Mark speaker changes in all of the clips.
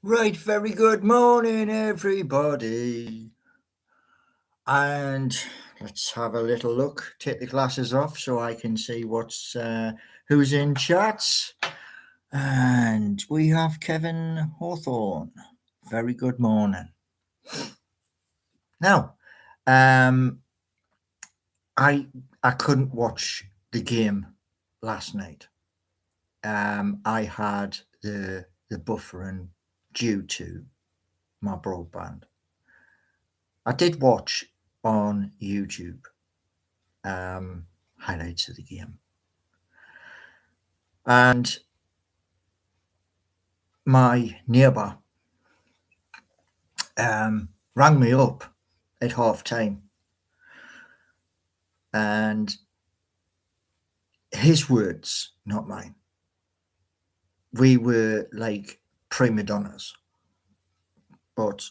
Speaker 1: Right, very good morning, everybody. And let's have a little look. Take the glasses off so I can see who's in chats. And we have Kevin Hawthorne. Very good morning. Now, I couldn't watch the game last night. I had the buffering due to my broadband. I did watch on YouTube highlights of the game, and my neighbour rang me up at half time, and his words, not mine. We were like prima donnas, but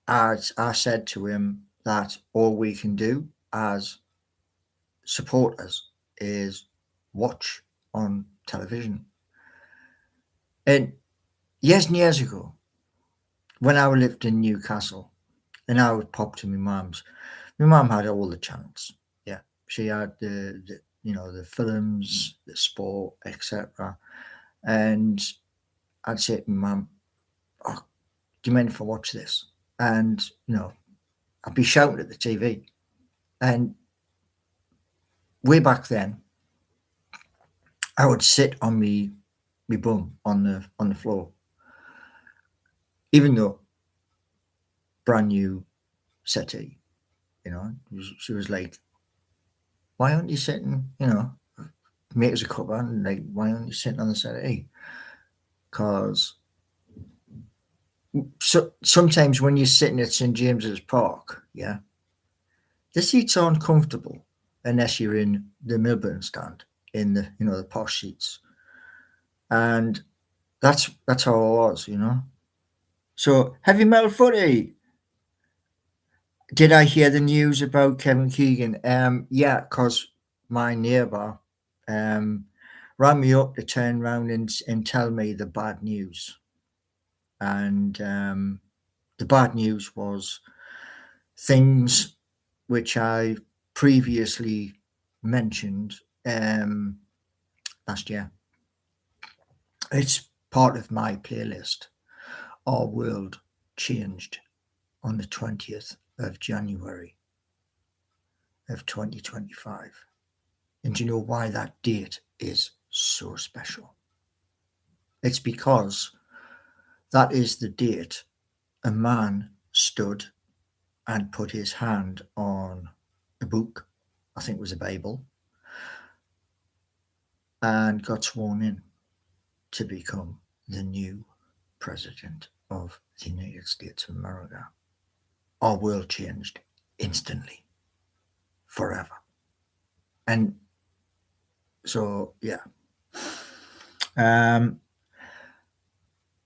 Speaker 1: as I said to him that all we can do as supporters is watch on television. And years and years ago, when I lived in Newcastle, and I would pop to my mum's. My mum had all the channels. Yeah, she had the films, the sport, etc. And I'd say to my mum, "Oh, do you mind if I watch this?" And I'd be shouting at the TV. And way back then, I would sit on me bum on the floor, even though brand new settee. She was like, "Why aren't you sitting? Make us a cuppa, and like, why aren't you sitting on the settee?" Because sometimes when you're sitting at St James's Park, yeah, the seats aren't comfortable unless you're in the Milburn stand in the posh seats, and that's how I was. So heavy metal footy. Did I hear the news about Kevin Keegan? Yeah, because my neighbour rang me up to turn around and tell me the bad news. And the bad news was things which I previously mentioned last year. It's part of my playlist. Our world changed on the 20th of January of 2025. And do you know why that date is so special? It's because that is the date a man stood and put his hand on a book, I think it was a Bible, and got sworn in to become the new president of the United States of America. Our world changed instantly, forever. And so, yeah.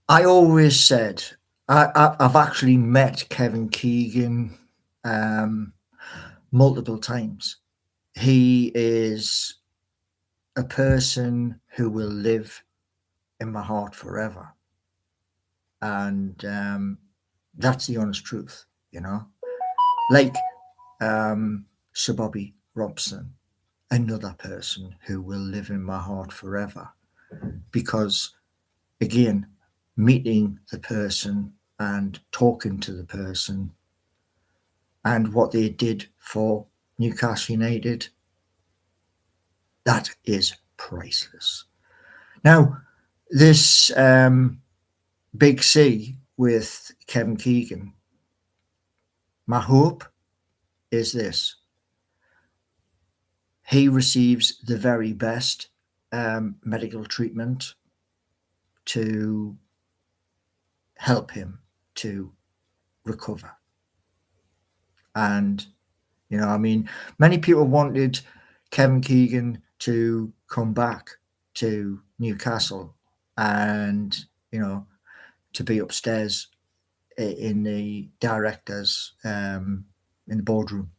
Speaker 1: I always said, I've actually met Kevin Keegan multiple times. He is a person who will live in my heart forever. And that's the honest truth, Like Sir Bobby Robson, another person who will live in my heart forever. Because, again, meeting the person and talking to the person and what they did for Newcastle United, that is priceless. Now, this big C with Kevin Keegan, my hope is this. He receives the very best medical treatment to help him to recover. And, many people wanted Kevin Keegan to come back to Newcastle and, to be upstairs in the directors in the boardroom.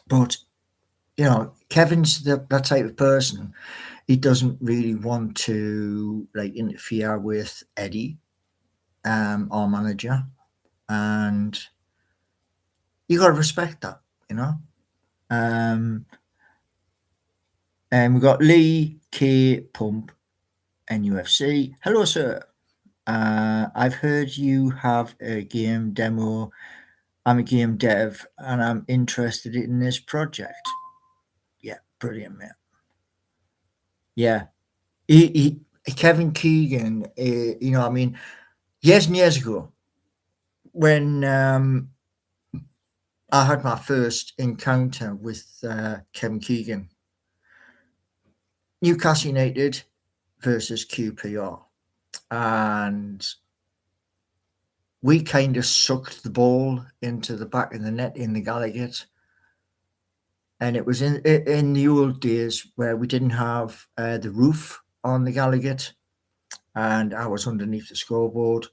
Speaker 1: But, Kevin's that type of person. He doesn't really want to like interfere with Eddie, our manager, and you got to respect that, you know. Um, and we've got Lee K Pump NUFC. Hello, sir. I've heard you have a game demo. I'm a game dev and I'm interested in this project. Yeah, brilliant, mate. Yeah, Kevin Keegan. You know, I mean, years and years ago, when I had my first encounter with Kevin Keegan, Newcastle United versus QPR, and we kind of sucked the ball into the back of the net in the Gallagher. And it was in the old days where we didn't have the roof on the Gallagher, and I was underneath the scoreboard.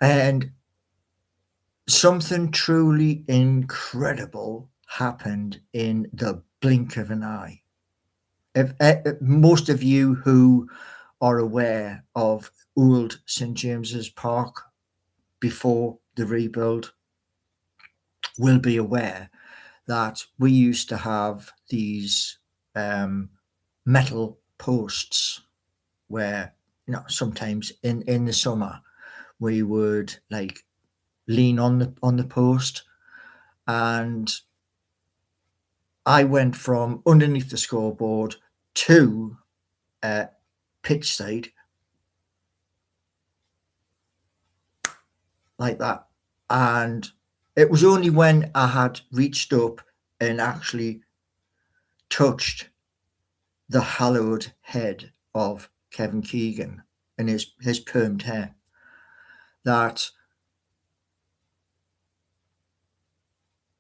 Speaker 1: And something truly incredible happened in the blink of an eye. If most of you who are aware of old St James's Park before the rebuild will be aware that we used to have these metal posts where, you know, sometimes in the summer we would like lean on the post, and I went from underneath the scoreboard to pitch side like that, and it was only when I had reached up and actually touched the hallowed head of Kevin Keegan and his permed hair that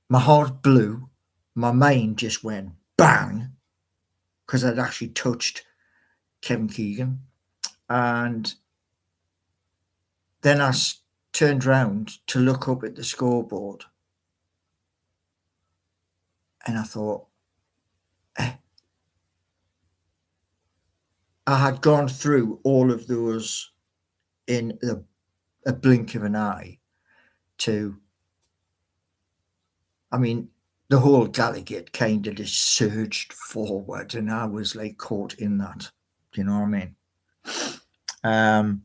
Speaker 1: my heart blew, my mind just went bang, because I'd actually touched Kevin Keegan. And then I turned round to look up at the scoreboard, and I thought, I had gone through all of those in a blink of an eye to, I mean, the whole Gallagher kind of just surged forward, and I was like caught in that. Do you know what I mean?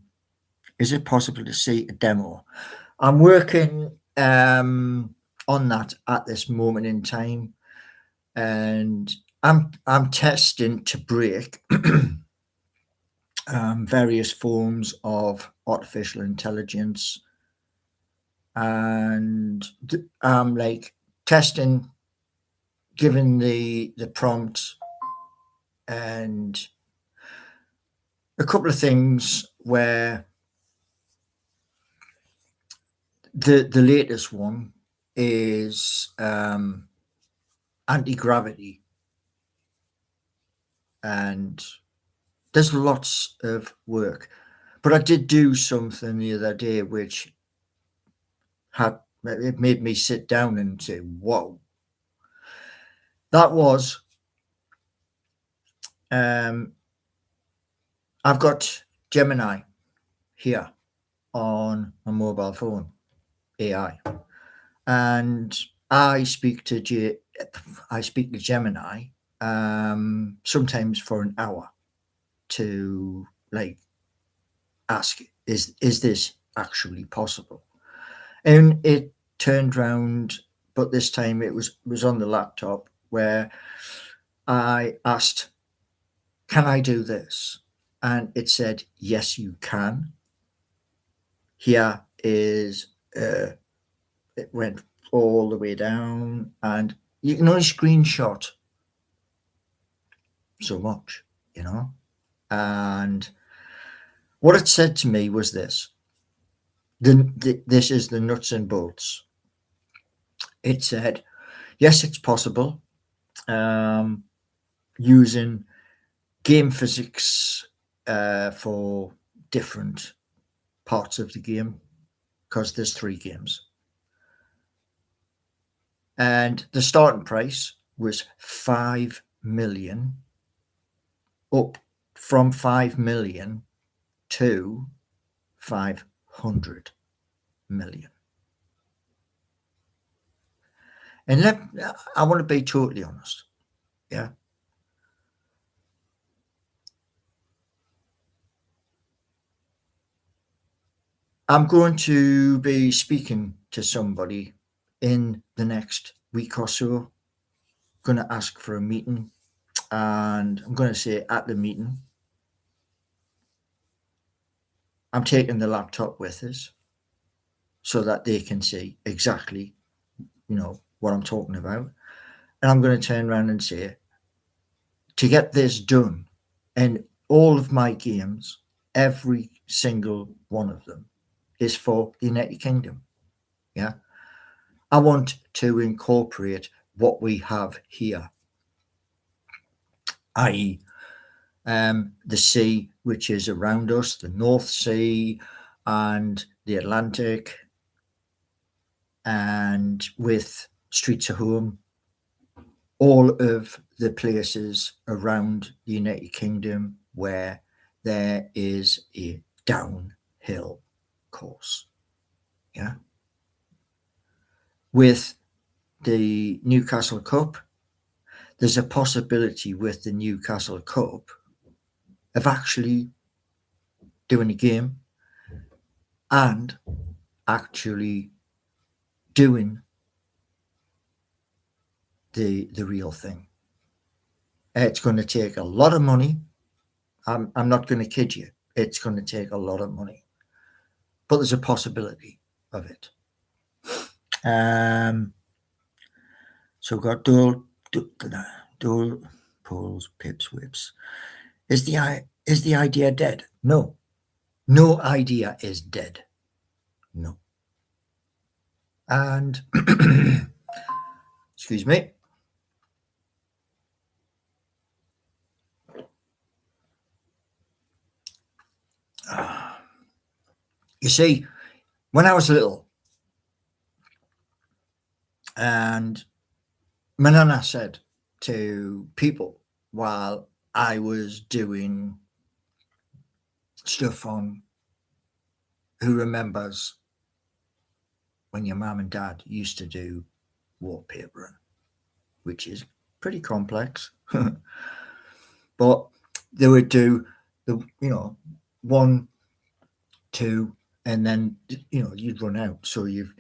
Speaker 1: Is it possible to see a demo? I'm working on that at this moment in time, and I'm testing to break various forms of artificial intelligence, and I'm like testing, given the prompt, and a couple of things where the latest one is anti-gravity, and there's lots of work, but I did do something the other day which it made me sit down and say, whoa. That was I've got Gemini here on my mobile phone, AI, and I speak to Gemini sometimes for an hour to like ask, is this actually possible? And it turned round, but this time it was on the laptop, where I asked, can I do this? And it said, yes, you can. Here is, it went all the way down, and you can only screenshot so much, you know? And what it said to me was this. This is the nuts and bolts. It said, yes, it's possible, using game physics for different parts of the game, because there's 3 games. And the starting price was 5 million, up from 5 million to 500 million. And I want to be totally honest. Yeah. I'm going to be speaking to somebody in the next week or so. Going to ask for a meeting, and I'm going to say at the meeting, I'm taking the laptop with us so that they can see exactly, what I'm talking about. And I'm going to turn around and say, to get this done, and all of my games, every single one of them, is for the United Kingdom. Yeah. I want to incorporate what we have here, i.e., the sea, which is around us, the North Sea and the Atlantic, and with Streets of Home, all of the places around the United Kingdom where there is a downhill course. Yeah. With the Newcastle Cup, there's a possibility with the Newcastle Cup of actually doing a game and actually doing the real thing. It's going to take a lot of money. I'm not going to kid you. It's going to take a lot of money, but there's a possibility of it. So we've got dual pulls, pips, whips. Is the idea dead? No. No idea is dead. No. And excuse me. You see, when I was little, and my nana said to people while I was doing stuff on Who Remembers when your mum and dad used to do wallpapering, which is pretty complex. But they would do the, 1, 2, and then, you'd run out. So you'd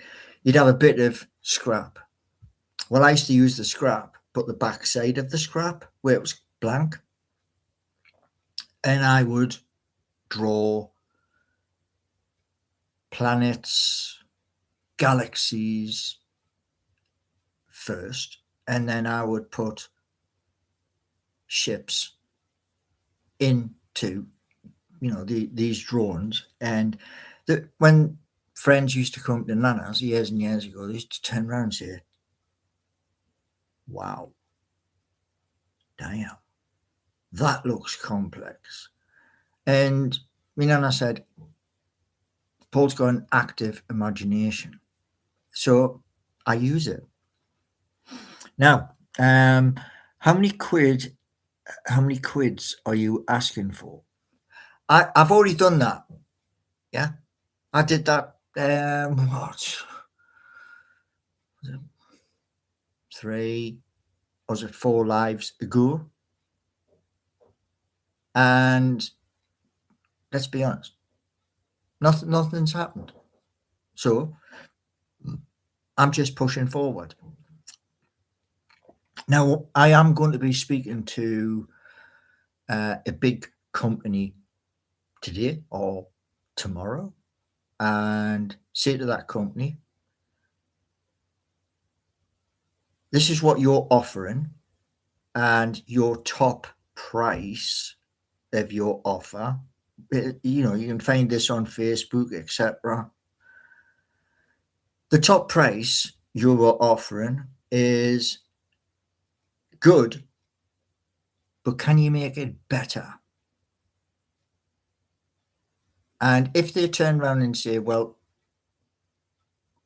Speaker 1: have a bit of scrap. Well, I used to use the scrap, but the back side of the scrap where it was blank, and I would draw planets, galaxies first, and then I would put ships into, these drawings. And when friends used to come to Nana's years and years ago, they used to turn around and say, wow, damn, that looks complex. And my Nana said, Paul's got an active imagination. So I use it. Now, how many quids are you asking for? I've already done that. Yeah. I did that, what? 4 lives ago? And let's be honest, nothing's happened. So I'm just pushing forward. Now, I am going to be speaking to a big company today or tomorrow and say to that company, this is what you're offering, and your top price of your offer, you can find this on Facebook, etc. The top price you were offering is good, but can you make it better? And if they turn around and say, well,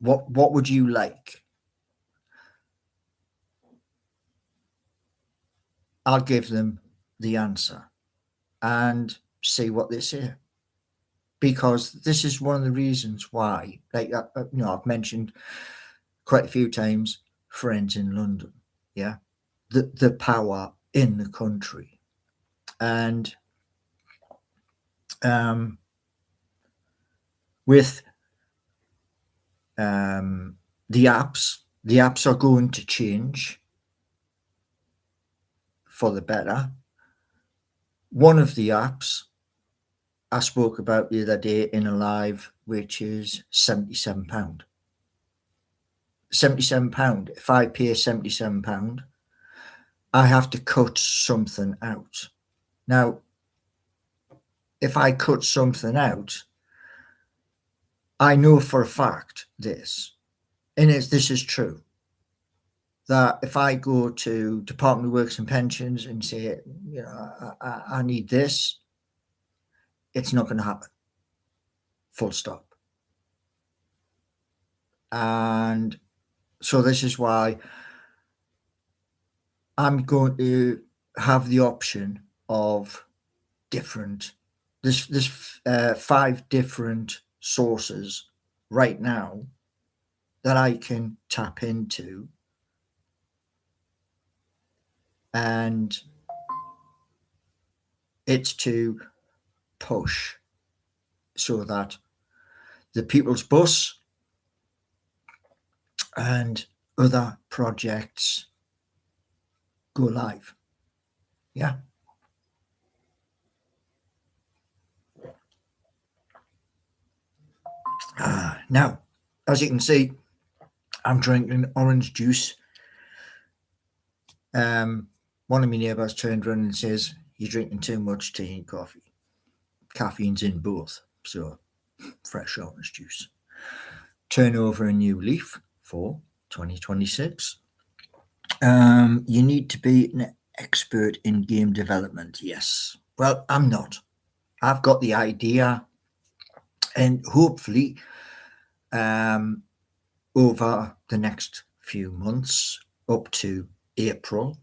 Speaker 1: what would you like? I'll give them the answer and see what they say. Because this is one of the reasons why, like, I've mentioned quite a few times friends in London, yeah, the power in the country. And with the apps are going to change for the better. One of the apps I spoke about the other day in a live, which is £77. £77. If I pay £77, I have to cut something out. Now, if I cut something out, I know for a fact this, and this is true, that if I go to Department of Works and Pensions and say, I need this, it's not going to happen. Full stop. And so this is why I'm going to have the option of there's 5 different sources right now that I can tap into, and it's to push so that the People's Bus and other projects go live. Yeah. Now, as you can see, I'm drinking orange juice. One of my neighbours turned around and says, "You're drinking too much tea and coffee." Caffeine's in both, so fresh orange juice. Turn over a new leaf for 2026. You need to be an expert in game development. Yes. Well, I'm not. I've got the idea, and hopefully over the next few months up to April,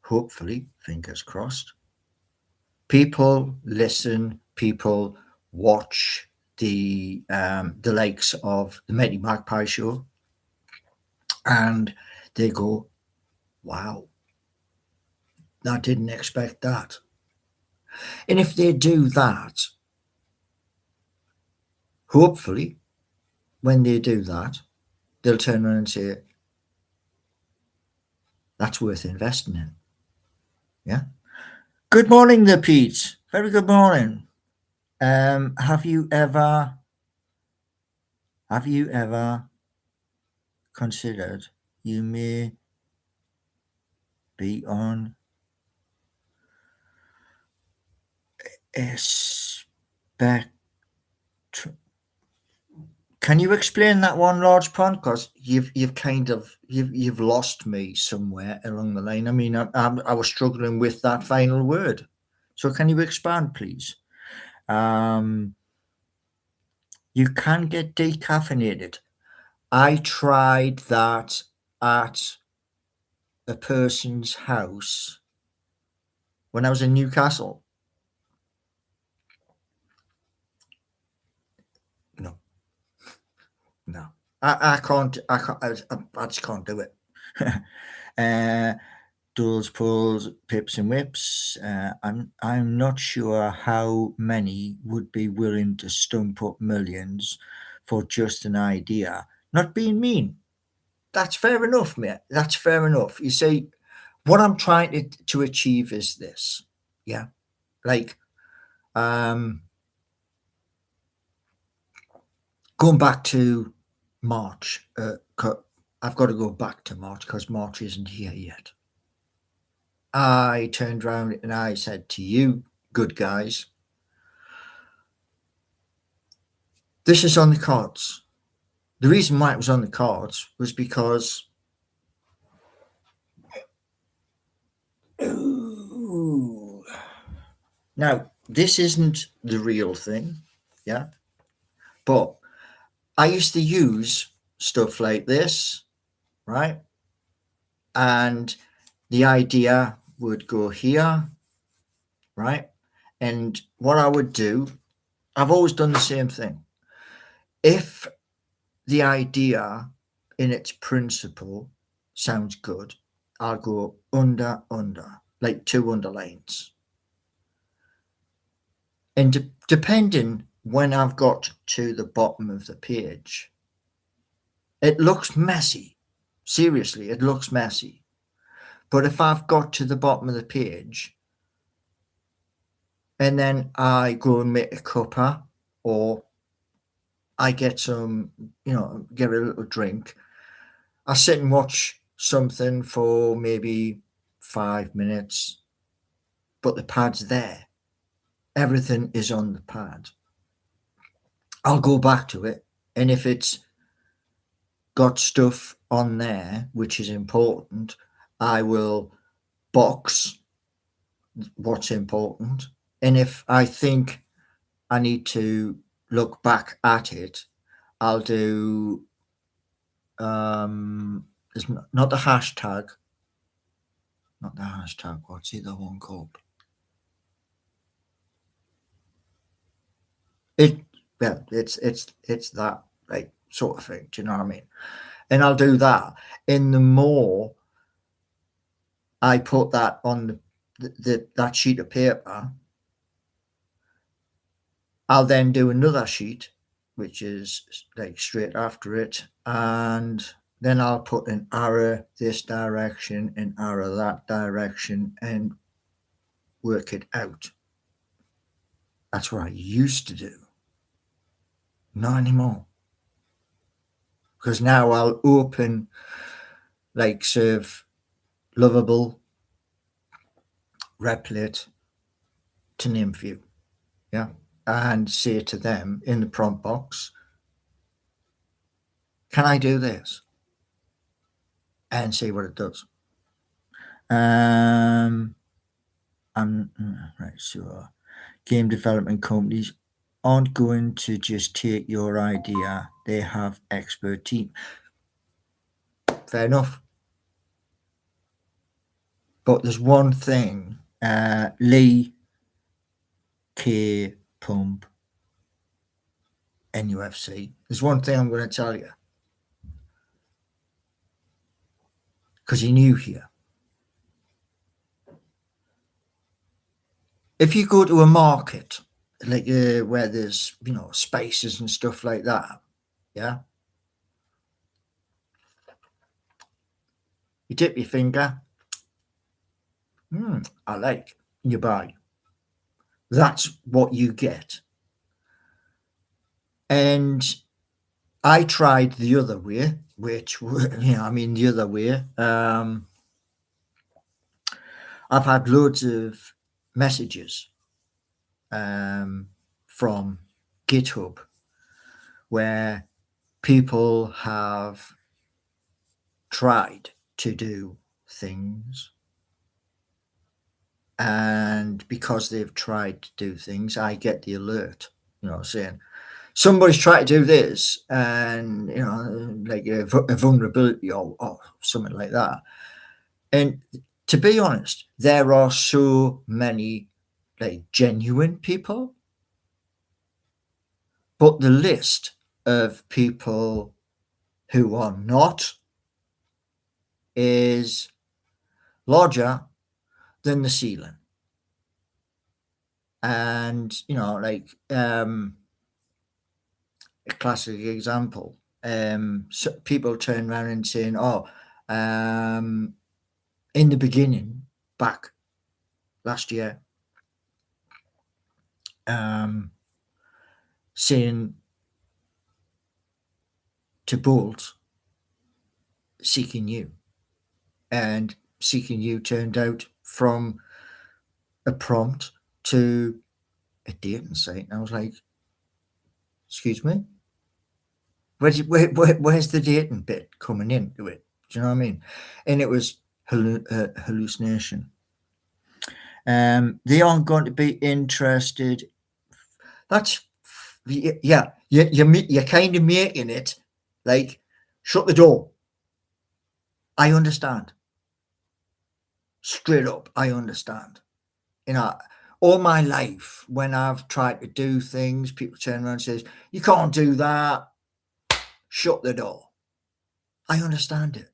Speaker 1: hopefully, fingers crossed, people listen, people watch the likes of the Mighty Magpie Show, and they go, "Wow, I didn't expect that." And if they do that, hopefully, when they do that, they'll turn around and say, "That's worth investing in." Yeah. Good morning there, Pete. Very good morning. Have you ever considered you may be on a spectrum? Can you explain that one, large pond? Because you've lost me somewhere along the line. I mean, I was struggling with that final word. So can you expand, please? You can get decaffeinated. I tried that at a person's house when I was in Newcastle. No, I can't. I just can't do it. Duels, pulls, pips, and whips. I'm not sure how many would be willing to stump up millions for just an idea. Not being mean. That's fair enough, mate. That's fair enough. You see, what I'm trying to achieve is this. Yeah, like going back to March. I've got to go back to March because March isn't here yet. I turned around and I said to you, good guys, this is on the cards. The reason why it was on the cards was because now this isn't the real thing, yeah, but I used to use stuff like this, right? And the idea would go here, right? And what I would do, I've always done the same thing. If the idea in its principle sounds good, I'll go under, like 2 underlines. And depending when I've got to the bottom of the page, it looks messy. Seriously, it looks messy. But if I've got to the bottom of the page and then I go and make a cuppa, or I get some, get a little drink, I sit and watch something for maybe 5 minutes, but the pad's there. Everything is on the pad. I'll go back to it, and if it's got stuff on there which is important, I will box what's important. And if I think I need to look back at it, I'll do it's not the hashtag, what's the other one called? It's that, like, sort of thing. Do you know what I mean? And I'll do that. And the more I put that on that sheet of paper, I'll then do another sheet, which is like straight after it, and then I'll put an arrow this direction, an arrow that direction, and work it out. That's what I used to do. Not anymore. Because now I'll open, like, serve Lovable, Replit, to name a few, yeah, and say to them in the prompt box, can I do this? And see what it does. Right, so game development companies aren't going to just take your idea. They have expert team. Fair enough. But there's one thing, Lee K Pump NUFC. There's one thing I'm going to tell you, because you're new here. If you go to a market, like where there's, spaces and stuff like that, yeah, you dip your finger, I like, you buy. That's what you get. And I tried the other way, which, the other way. I've had loads of messages from GitHub where people have tried to do things, and because they've tried to do things, I get the alert, saying somebody's tried to do this, and like a vulnerability or something like that. And to be honest, there are so many, like, genuine people, but the list of people who are not is larger than the ceiling. And a classic example, so people turn around and saying, in the beginning, back last year, saying to Bolt, seeking you, and seeking you turned out from a prompt to a dating site. And I was like, excuse me, where's the dating bit coming into it? Do you know what I mean? And it was hallucination. They aren't going to be interested. That's, yeah, you're kind of making it like, shut the door. I understand. Straight up, I understand. You know, all my life, when I've tried to do things, people turn around and says, "You can't do that. Shut the door." I understand it.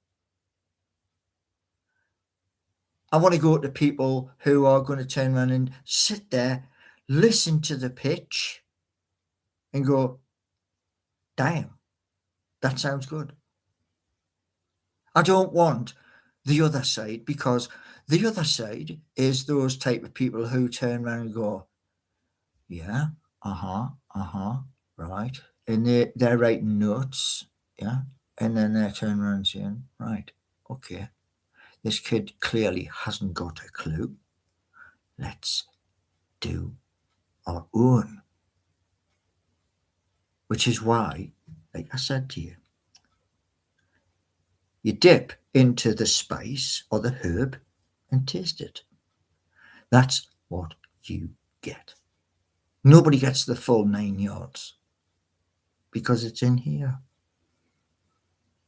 Speaker 1: I want to go to people who are going to turn around and sit there, listen to the pitch, and go, "Damn, that sounds good." I don't want the other side, because the other side is those type of people who turn around and go, "Yeah, right," and they're writing notes, yeah, and then they turn around and saying, "Right, okay, this kid clearly hasn't got a clue. Let's do our own." Which is why, like I said to you, you dip into the spice or the herb and taste it. That's what you get. Nobody gets the full 9 yards because it's in here.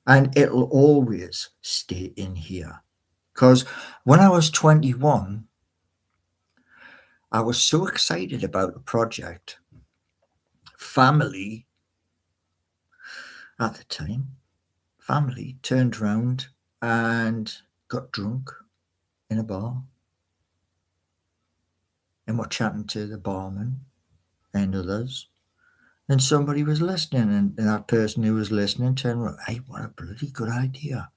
Speaker 1: And it'll always stay in here. Because when I was 21, I was so excited about a project. Family, at the time, family turned round and got drunk in a bar. And were chatting to the barman and others. And somebody was listening, and that person who was listening turned around, "Hey, what a bloody good idea."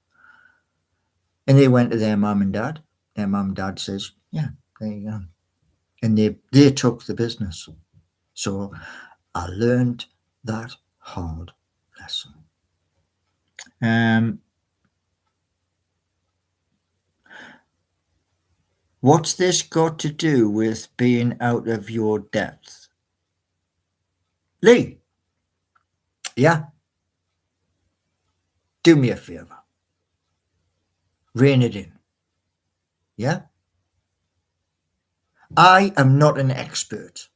Speaker 1: And they went to their mum and dad. Their mum and dad says, "Yeah, there you go." And they took the business. So I learned that hard lesson. What's this got to do with being out of your depth? Lee, yeah, do me a favour. Rein it in. Yeah? I am not an expert.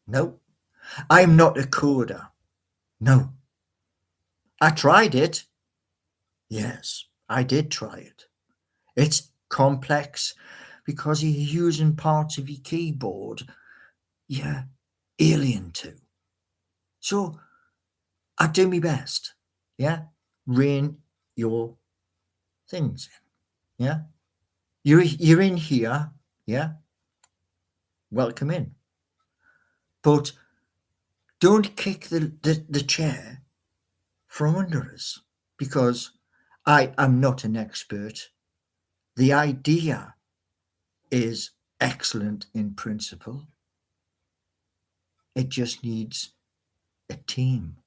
Speaker 1: No. I'm not a coder. No. I tried it. Yes, I did try it. It's complex because you're using parts of your keyboard you're alien to. So I do my best. Yeah? Rein your things in. Yeah? You're in here. Yeah? Welcome in. But don't kick the chair from under us, because I am not an expert. The idea is excellent in principle. It just needs a team.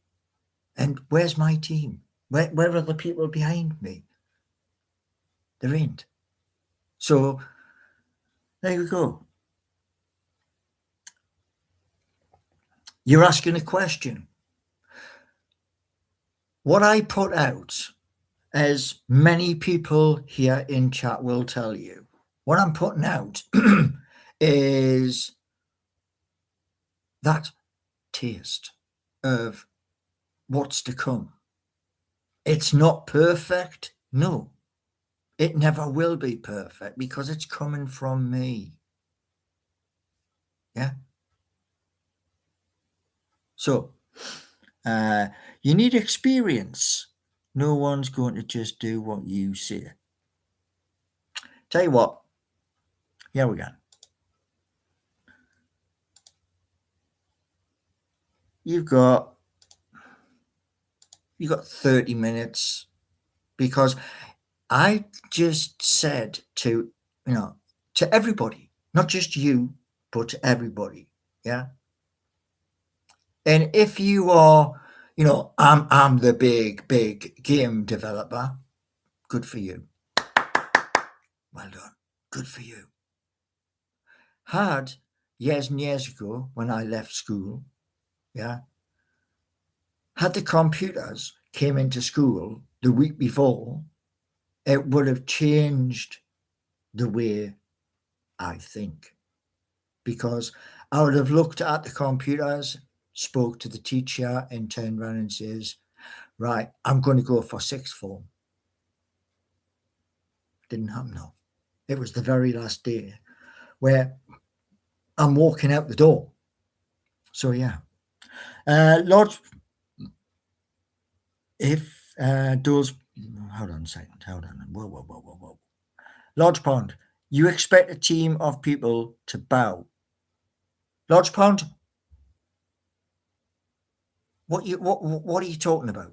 Speaker 1: And where's my team? Where are the people behind me? There ain't. So there you go. You're asking a question. What I put out, as many people here in chat will tell you, what I'm putting out is that taste of what's to come. It's not perfect. No, it never will be perfect because it's coming from me. Yeah. So you need experience. No one's going to just do what you say. Tell you what, here we go. You've got 30 minutes, because I just said to everybody, not just you, but to everybody. Yeah. And if you are, I'm the big game developer, good for you. Well done. Good for you. Had years and years ago, when I left school, yeah, had the computers came into school the week before, it would have changed the way I think, because I would have looked at the computers, spoke to the teacher, and turned around and says, "Right, I'm going to go for sixth form." Didn't happen, no. It was the very last day where I'm walking out the door. So yeah, Lord, if those, hold on a second, hold on, whoa. Lodge Pond, you expect a team of people to bow. Lodge Pond, what are you talking about?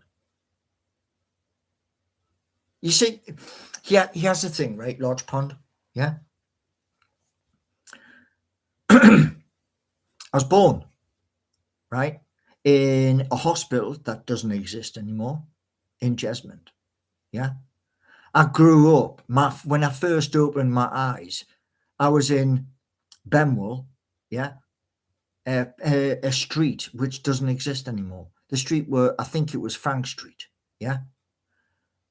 Speaker 1: You see, here's the thing, right, Lodge Pond? Yeah. I was born, right, in a hospital that doesn't exist anymore in Jesmond. Yeah. I grew up, when I first opened my eyes, I was in Benwell, yeah, a street which doesn't exist anymore. The street where I think it was Frank Street, yeah.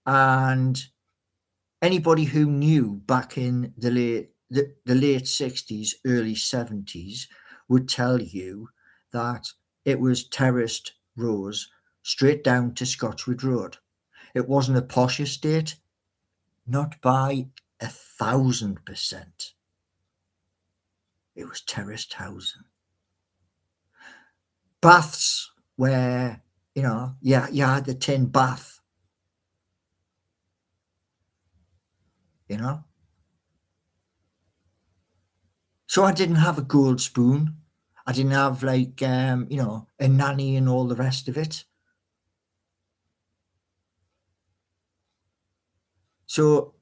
Speaker 1: And anybody who knew back in the late 60s, early 70s would tell you that it was terraced rows straight down to Scotchwood Road. It wasn't a posh estate, not by 1,000%. It was terraced housing. Baths where, you had the tin bath, you know. So I didn't have a gold spoon. I didn't have like, a nanny and all the rest of it. So,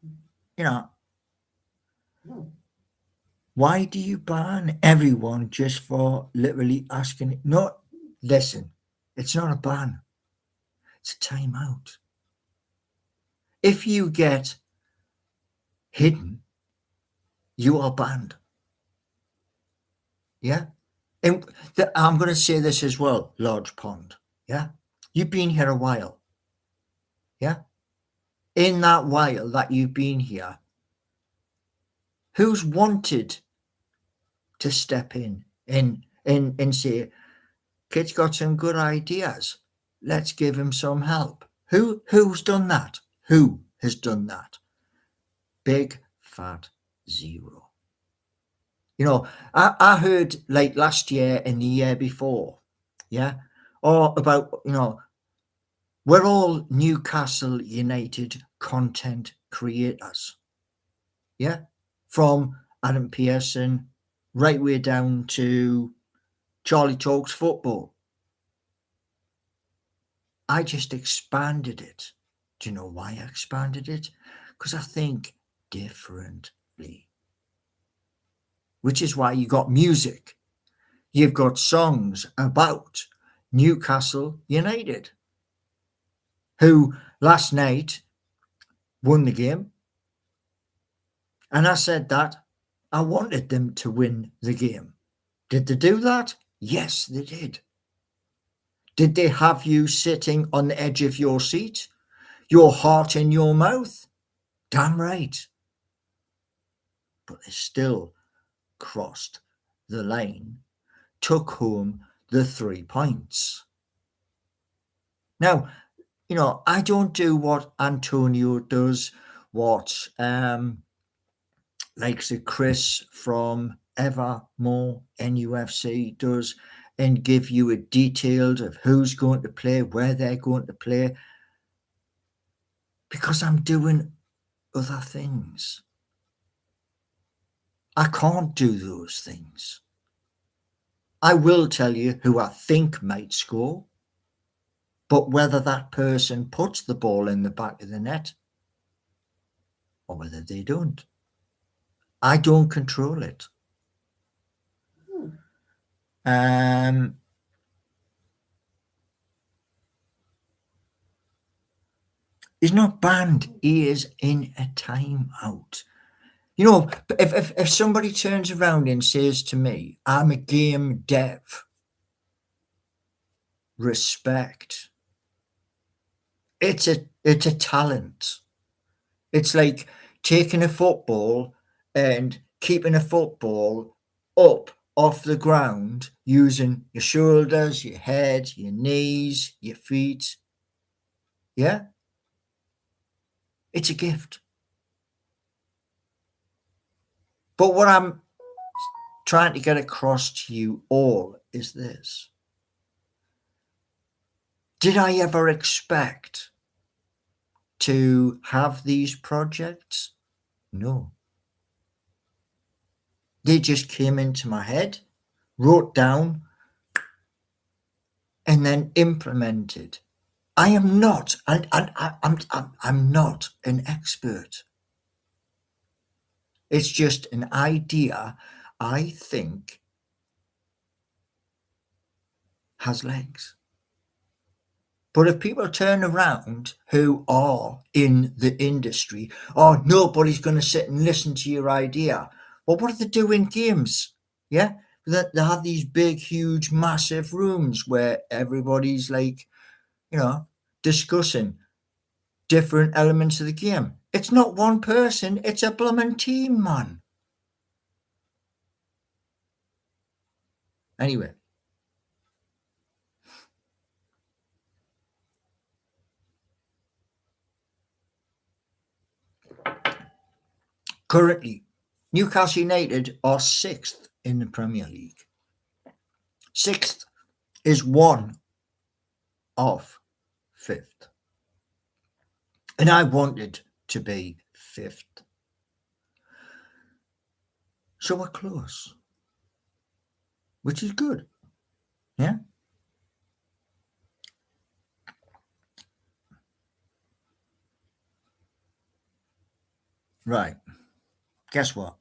Speaker 1: why do you ban everyone just for literally asking? No, listen, it's not a ban. It's a timeout. If you get hidden, you are banned. Yeah. And I'm going to say this as well, Lodge Pond. Yeah. You've been here a while. Yeah. In that while that you've been here, who's wanted to step in and say, kid's got some good ideas. Let's give him some help. Who's done that? Who has done that? Big fat zero. I heard like last year and the year before, yeah, or about, we're all Newcastle United content creators. Yeah. From Adam Pearson right way down to Charlie Talks Football. I just expanded it. Do you know why I expanded it? Because I think differently. Which is why you got music. You've got songs about Newcastle United, who last night won the game. And I said that I wanted them to win the game. Did they do that? Yes, they did. Did they have you sitting on the edge of your seat? Your heart in your mouth? Damn right. But they still crossed the line, took home the 3 points. Now, I don't do what Antonio does, what like the Chris from Evermore NUFC does, and give you a detailed of who's going to play, where they're going to play, because I'm doing other things. I can't do those things. I will tell you who I think might score, but whether that person puts the ball in the back of the net or whether they don't, I don't control it. He's not banned. He is in a timeout. If somebody turns around and says to me, I'm a game dev, respect. It's a talent. It's like taking a football and keeping a football up off the ground using your shoulders, your head, your knees, your feet. Yeah? It's a gift. But what I'm trying to get across to you all is this. Did I ever expect to have these projects? No. They just came into my head, wrote down, and then implemented. I am not, I'm not an expert. It's just an idea I think has legs. But if people turn around who are in the industry, oh, nobody's going to sit and listen to your idea. Well, what do they do in games? Yeah, they have these big, huge, massive rooms where everybody's like, discussing different elements of the game. It's not one person, it's a blooming team, man. Anyway. Currently, Newcastle United are 6th in the Premier League. 6th is one of 5th. And I wanted to be 5th. So we're close, which is good. Yeah. Right. Guess what?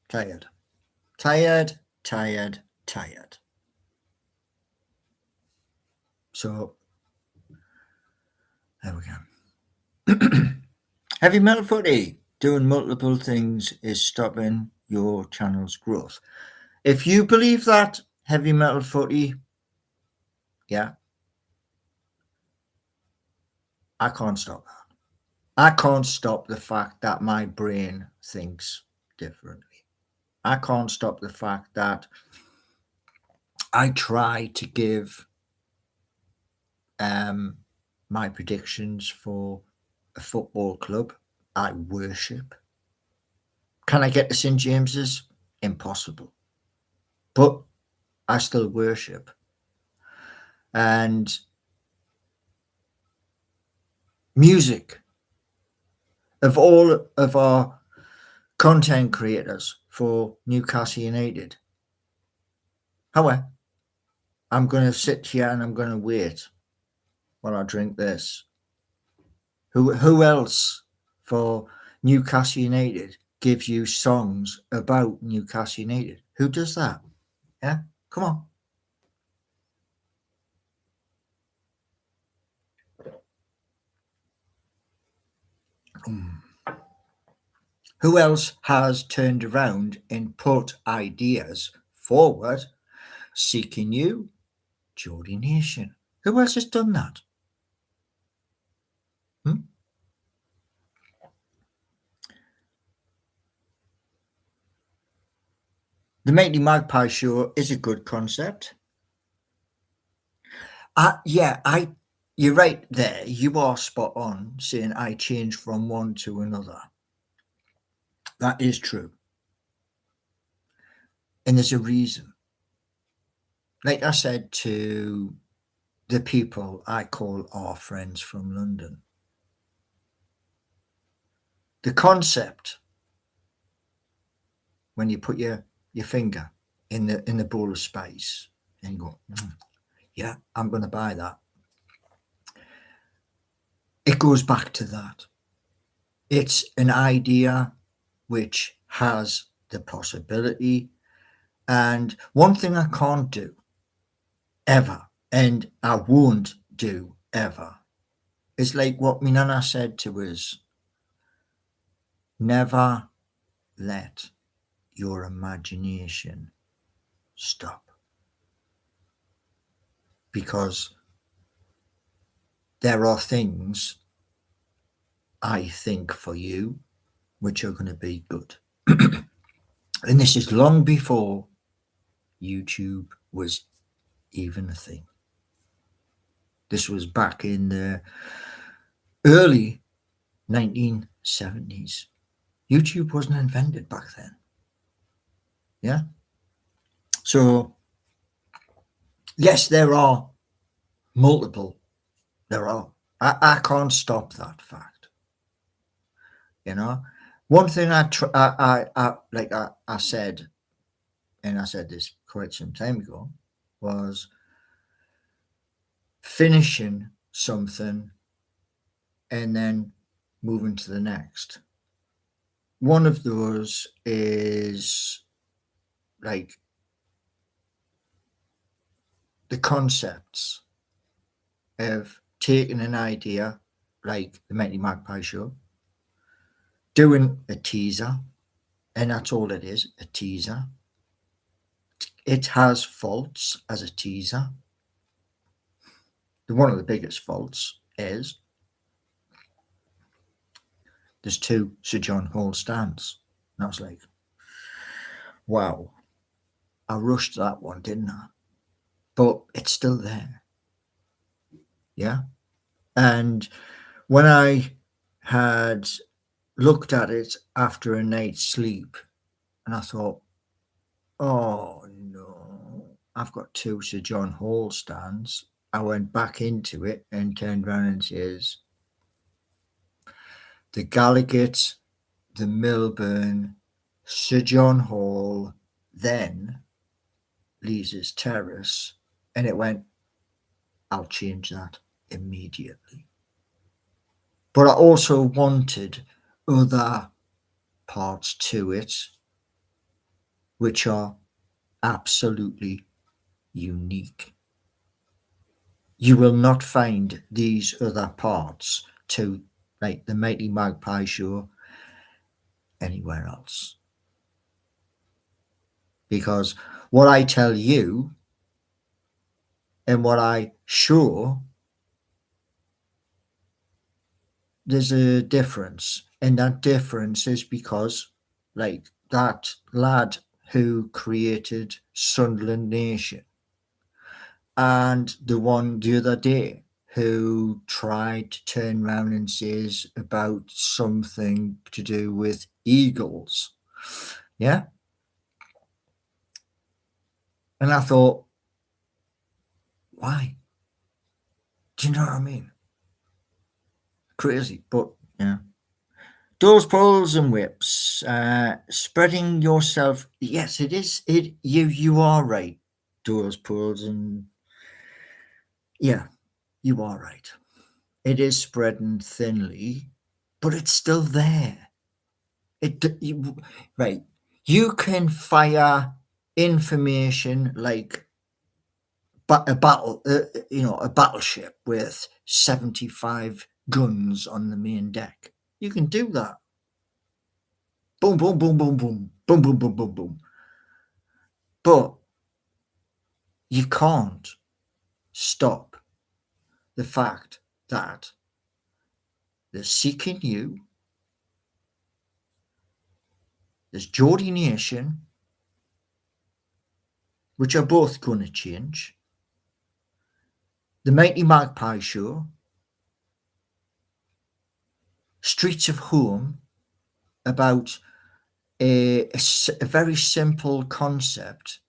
Speaker 1: Tired. Tired, tired, tired. So, there we go. Heavy metal footy. Doing multiple things is stopping your channel's growth. If you believe that, heavy metal footy, yeah, I can't stop that. I can't stop the fact that my brain thinks differently. I can't stop the fact that I try to give my predictions for a football club I worship. Can I get to St. James's? Impossible. But I still worship. And music, of all of our content creators for Newcastle United, however, I'm going to sit here and I'm going to wait while I drink this. Who else for Newcastle United gives you songs about Newcastle United? Who does that? Yeah, come on. Who else has turned around and put ideas forward seeking you? Geordie Nation. Who else has done that? The Matey Magpie Show is a good concept. You're right there. You are spot on saying I changed from one to another. That is true. And there's a reason. Like I said to the people I call our friends from London, the concept, when you put your finger in the bowl of space and you go, yeah, I'm going to buy that. It goes back to that. It's an idea which has the possibility. And one thing I can't do ever, and I won't do ever, is like what my nana said to us: never let your imagination stop. Because there are things I think for you which are going to be good. And this is long before YouTube was even a thing. This was back in the early 1970s. YouTube wasn't invented back then. Yeah. So, yes, there are multiple. There are. I can't stop that fact. You know, one thing I said, and I said this quite some time ago, was finishing something and then moving to the next. One of those is like the concepts of taking an idea like the Mighty Magpie Show, doing a teaser, and that's all it is, a teaser. It has faults as a teaser. One of the biggest faults is there's 2 Sir John Hall stands. And I was like, wow, I rushed that one, didn't I? But it's still there. Yeah. And when I had looked at it after a night's sleep, and I thought, oh no, I've got 2 Sir John Hall stands. I went back into it and turned around and says, the Gallagher, the Milburn, Sir John Hall, then Lees's Terrace. And it went, I'll change that immediately. But I also wanted other parts to it, which are absolutely unique. You will not find these other parts to like the Mighty Magpie Show anywhere else. Because what I tell you and what I show, there's a difference. And that difference is because, like, that lad who created Sunderland Nation and the one the other day who tried to turn around and says about something to do with eagles. Yeah. And I thought, why? Do you know what I mean? Crazy, but yeah. Doors, poles, and whips. Spreading yourself. Yes, it is. You are right. Doors, poles, and yeah, you are right. It is spreading thinly, but it's still there. Right. You can fire information like a battleship with 75 guns on the main deck. You can do that. Boom, boom, boom, boom, boom, boom, boom, boom, boom, boom. But you can't stop the fact that they're seeking you. There's Geordie Nation, which are both going to change. The Mighty Magpie Show, Streets of Home, about a very simple concept,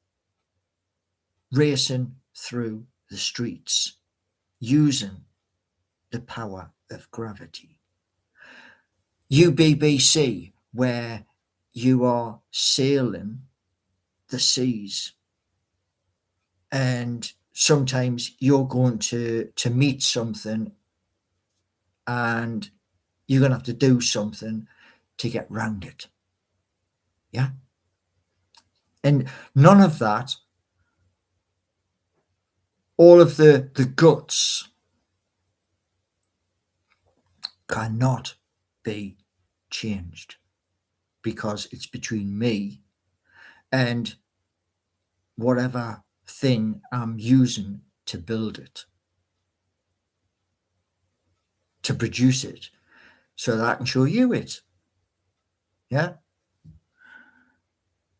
Speaker 1: racing through the streets using the power of gravity. UBBC, where you are sailing the seas and sometimes you're going to meet something and you're going to have to do something to get round it. Yeah. And none of that, all of the guts cannot be changed because it's between me and whatever thing I'm using to build it, to produce it, so that I can show you it. Yeah.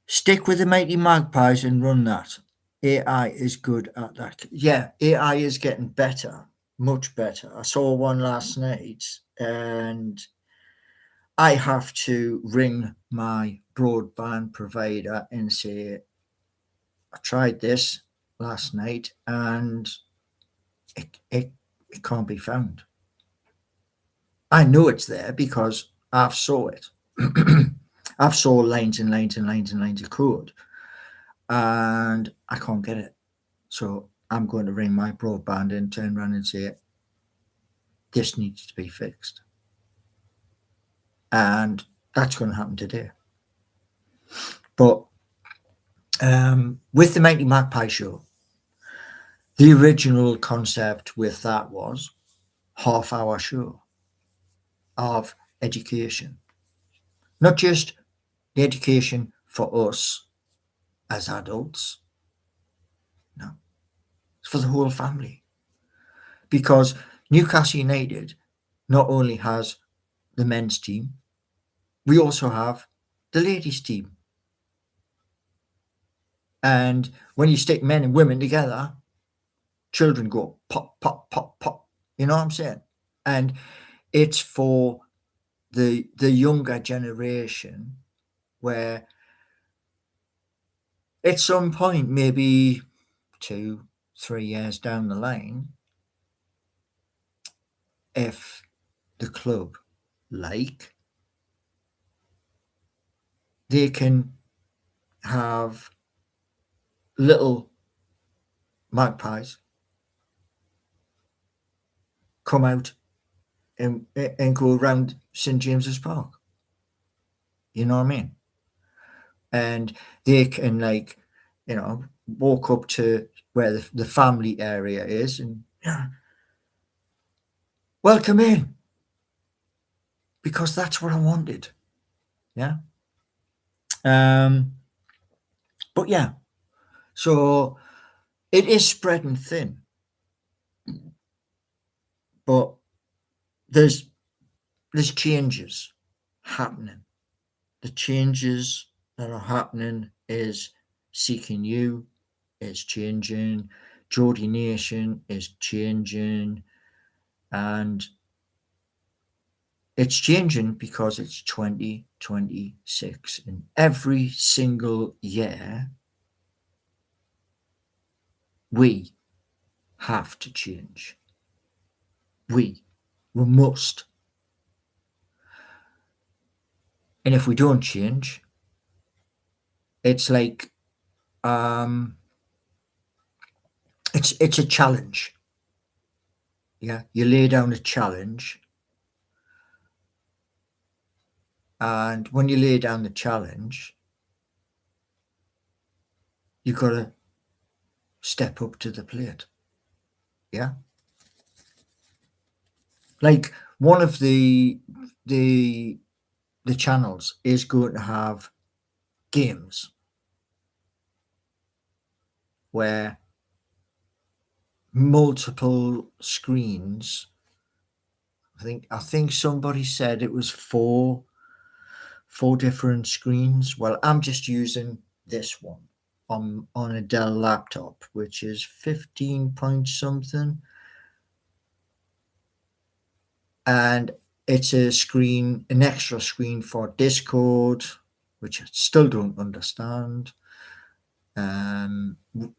Speaker 1: Stick with the Mighty Magpies and run that. AI is good at that. Yeah, AI is getting better, much better. I saw one last night and I have to ring my broadband provider and say, I tried this last night and it can't be found. I know it's there because I've saw it. I've saw lines and lines and lines and lines of code, and I can't get it. So I'm going to ring my broadband and turn around and say, this needs to be fixed. And that's going to happen today. But with the Mighty Magpie Show, the original concept with that was half-hour show of education. Not just the education for us as adults, no, it's for the whole family. Because Newcastle United not only has the men's team, we also have the ladies' team. And when you stick men and women together, children go pop, pop, pop, pop. You know what I'm saying? And it's for the younger generation where at some point, maybe 2-3 years down the line, if the club like, they can have little magpies come out and go around St James's Park. You know what I mean? And they can, like, you know, walk up to where the family area is and welcome in, because that's what I wanted. Yeah. But yeah, so it is spreading thin, but there's changes happening. The changes that are happening is Seeking You is changing, Geordie Nation is changing, and it's changing because it's 2026, and every single year we have to change. We must. And if we don't change, it's like it's a challenge. Yeah, you lay down a challenge, and when you lay down the challenge, you got to step up to the plate. Yeah, like one of the channels is going to have games where multiple screens. I think somebody said it was four different screens. Well, I'm just using this one on a Dell laptop, which is 15 point something, and it's an extra screen for Discord, which I still don't understand.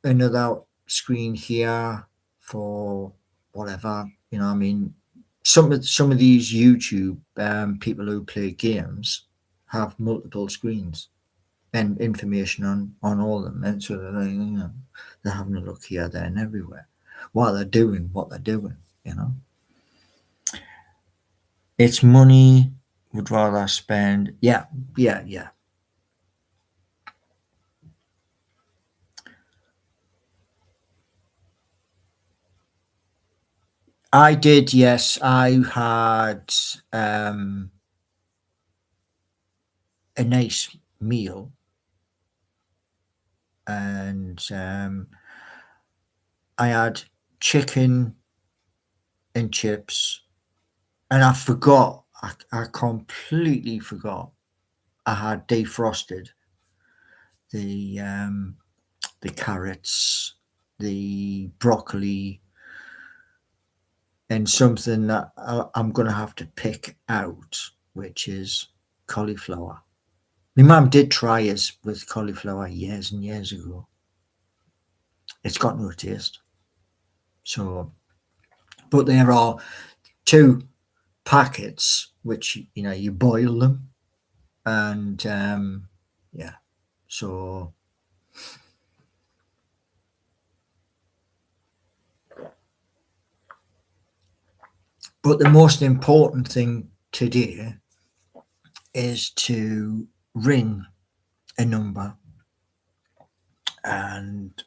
Speaker 1: Another screen here for whatever, you know. I mean, some of these YouTube people who play games have multiple screens and information on all of them, and so they're having a look here, there, and everywhere while they're doing what they're doing. You know, it's money would rather spend. Yeah. I did, yes. I had a nice meal, and I had chicken and chips, and I forgot. I completely forgot. I had defrosted the carrots, the broccoli, and something that I'm going to have to pick out, which is cauliflower. My mum did try us with cauliflower years and years ago. It's got no taste. So, but there are 2 packets which you boil them, and yeah. So but the most important thing today is to ring a number and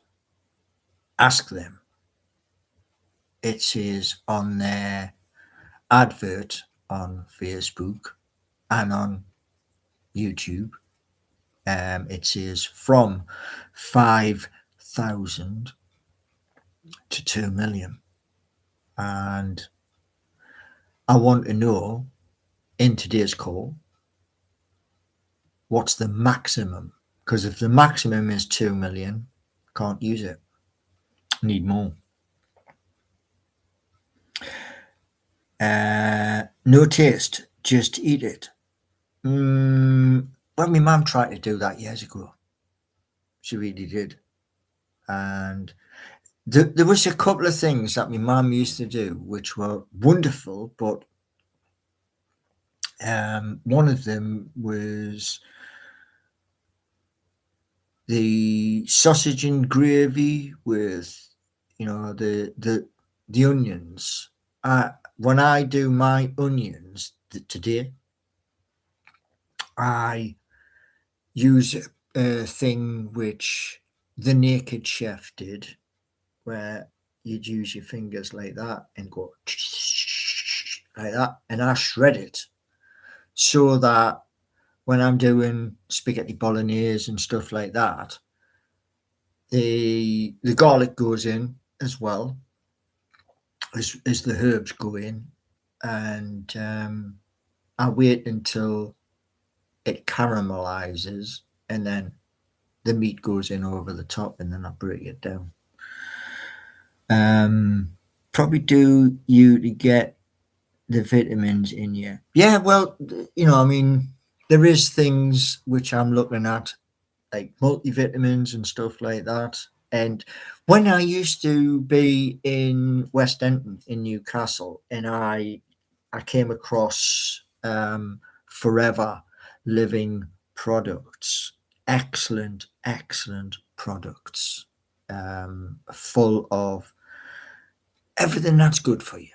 Speaker 1: ask them. It says on their advert on Facebook and on YouTube, it says from 5,000 to 2 million. And I want to know in today's call, what's the maximum? Because if the maximum is 2 million, can't use it. Need more. No taste, just eat it. Well, my mum tried to do that years ago. She really did. And there was a couple of things that my mum used to do which were wonderful, but one of them was the sausage and gravy with the onions. When I do my onions today, I use a thing which the Naked Chef did, where you'd use your fingers like that and go like that, and I shred it so that when I'm doing spaghetti bolognese and stuff like that, the garlic goes in as well as the herbs go in, and I wait until it caramelizes, and then the meat goes in over the top, and then I break it down. Probably do you to get the vitamins in you. Yeah, well, I mean, there is things which I'm looking at, like multivitamins and stuff like that. And when I used to be in West Denton in Newcastle, and I came across Forever Living products, excellent products, full of everything that's good for you.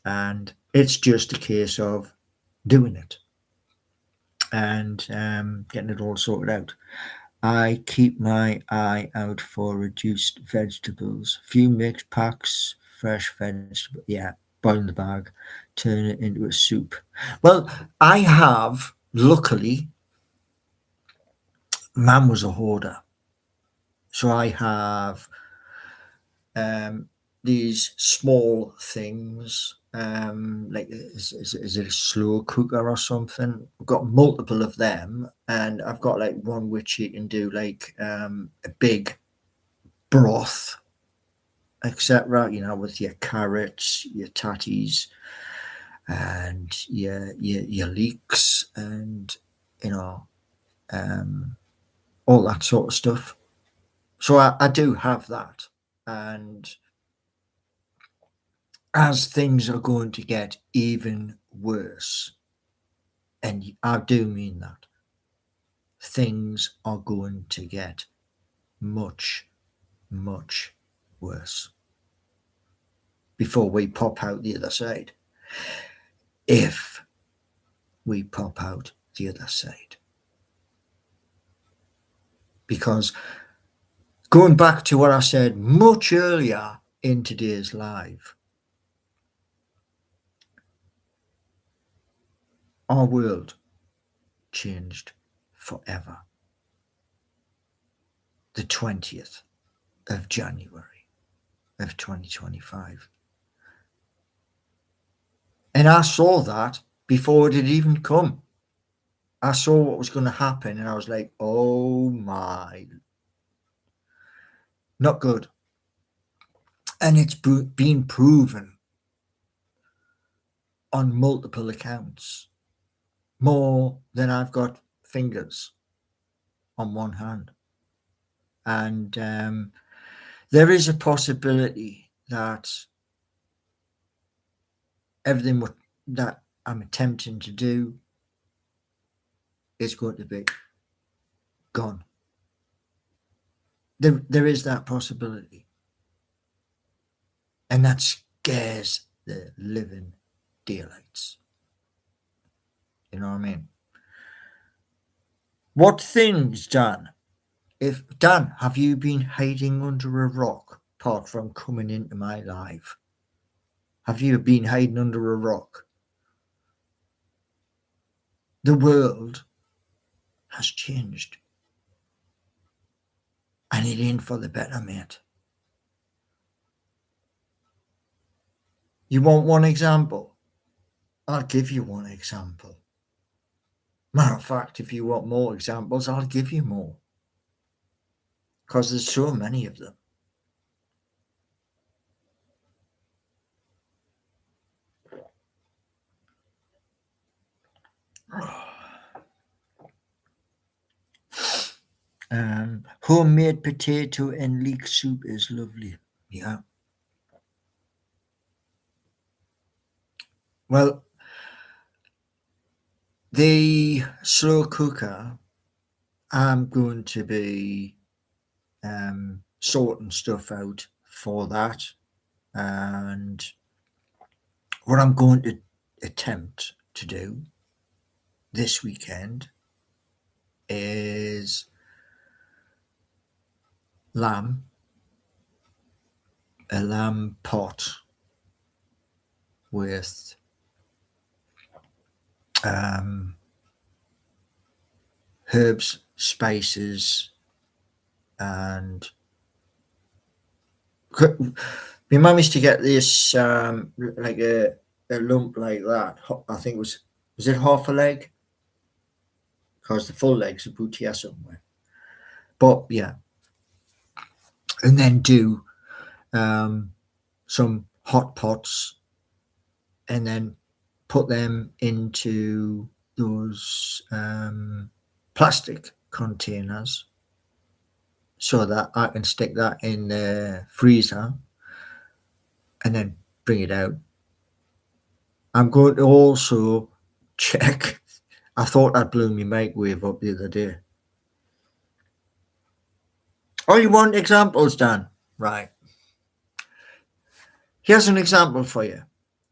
Speaker 1: And it's just a case of doing it and getting it all sorted out. I keep my eye out for reduced vegetables. Few mixed packs, fresh vegetables. Yeah, boil in the bag, turn it into a soup. Well, I have, luckily, Mum was a hoarder. So I have these small things, like is it a slow cooker or something? I've got multiple of them, and I've got like one which you can do like a big broth, etc. With your carrots, your tatties, and your leeks, and all that sort of stuff. So I do have that, and as things are going to get even worse, and I do mean that, things are going to get much worse before we pop out the other side. If we pop out the other side. Because going back to what I said much earlier in today's live, our world changed forever. The 20th of January of 2025. And I saw that before it had even come. I saw what was going to happen, and I was like, oh my, not good. And it's been proven on multiple accounts more than I've got fingers on one hand. And there is a possibility that everything that I'm attempting to do is going to be gone. There is that possibility. And that scares the living daylights. You know what I mean? What things, Dan? Dan, have you been hiding under a rock apart from coming into my life? Have you been hiding under a rock? The world has changed. And it ain't for the better, mate. You want one example? I'll give you one example. Matter of fact, if you want more examples, I'll give you more. Because there's so many of them. Homemade potato and leek soup is lovely. Yeah. Well, the slow cooker, I'm going to be sorting stuff out for that. And what I'm going to attempt to do this weekend is a lamb pot with herbs, spices, and we managed to get this like a lump like that. I think was it half a leg? Because the full leg's about here somewhere. But yeah, and then do some hot pots, and then put them into those plastic containers so that I can stick that in the freezer and then bring it out. I'm going to also check. I thought I blew my microwave up the other day. Oh, you want examples, Dan? Right. Here's an example for you.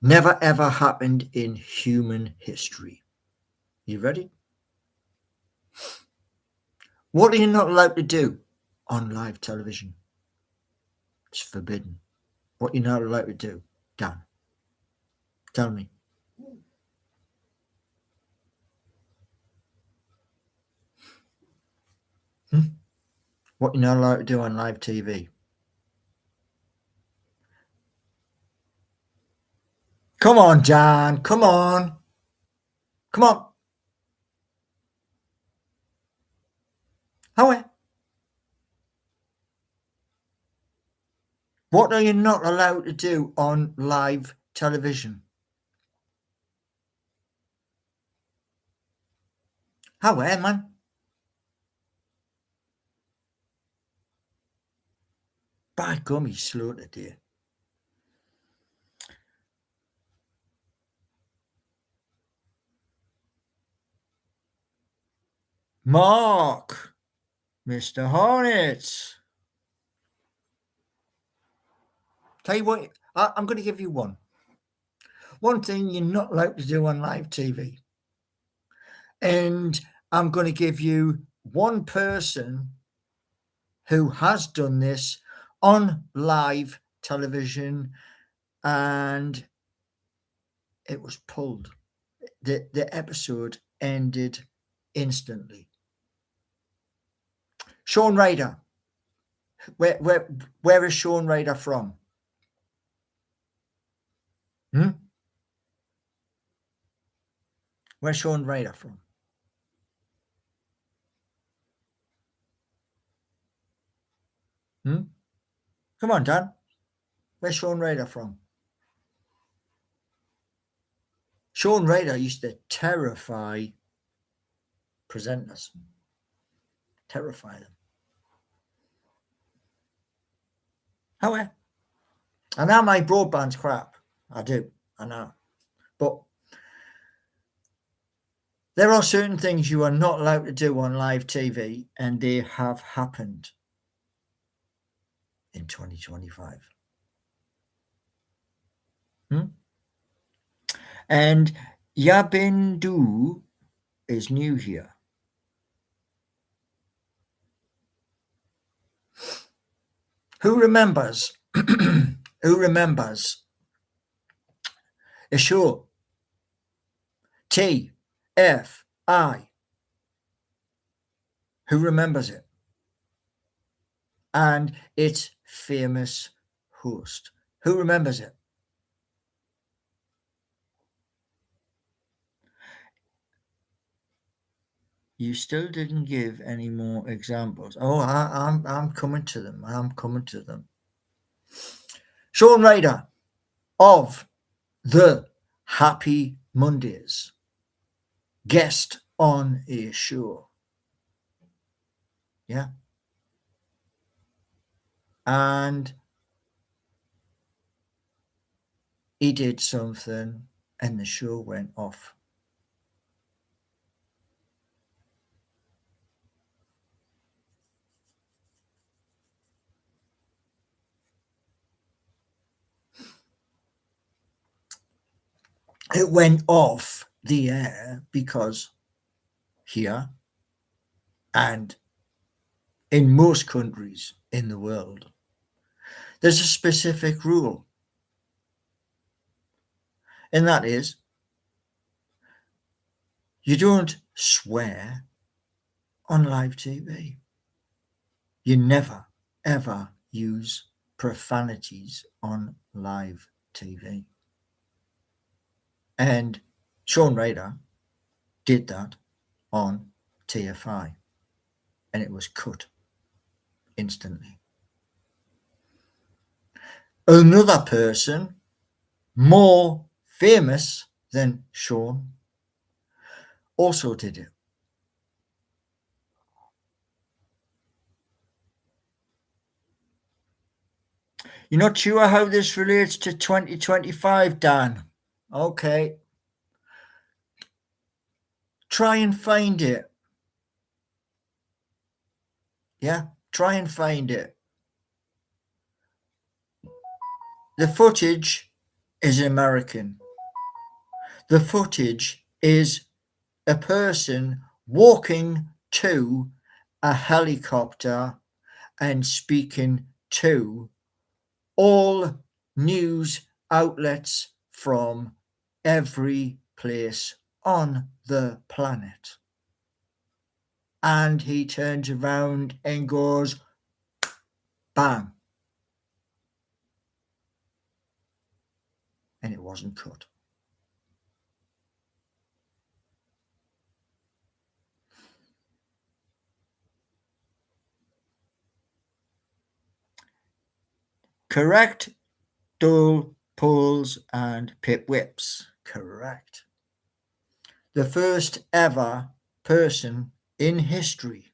Speaker 1: Never ever happened in human history. You ready? What are you not allowed to do on live television? It's forbidden. What you're not allowed to do, Dan? Tell me. What you're not allowed to do on live TV? Come on, Dan. Come on. Come on. Howie. What are you not allowed to do on live television? Howie, man. By gum, he's slow today. Mark. Mr. Hornets. Tell you what, I'm going to give you one. One thing you're not allowed to do on live TV. And I'm going to give you one person who has done this on live television, and it was pulled. The episode ended instantly. Sean Ryder. Where is Sean Ryder from? Where's Sean Ryder from? Come on, Dan. Where's Sean Ryder from? Sean Ryder used to terrify presenters. Terrify them. However, I know my broadband's crap. I do. I know. But there are certain things you are not allowed to do on live TV, and they have happened in 2025. And Yabindu is new here. Who remembers? Who remembers a show? TFI. Who remembers it? And its famous host. Who remembers it? You still didn't give any more examples. Oh, I'm coming to them. I'm coming to them. Sean Ryder of the Happy Mondays, guest on a show. Yeah. And he did something and the show went off. It went off the air because here and in most countries in the world, there's a specific rule. And that is, you don't swear on live TV. You never, ever use profanities on live TV. And Sean Ryder did that on TFI, and it was cut instantly. Another person more famous than Sean also did it. You're not sure how this relates to 2025, Dan? Okay. Try and find it. Yeah, try and find it. The footage is American. The footage is a person walking to a helicopter and speaking to all news outlets from every place on the planet. And he turns around and goes, bam. And it wasn't cut. Correct. Dole, pulls, and pip whips. Correct. The first ever person in history.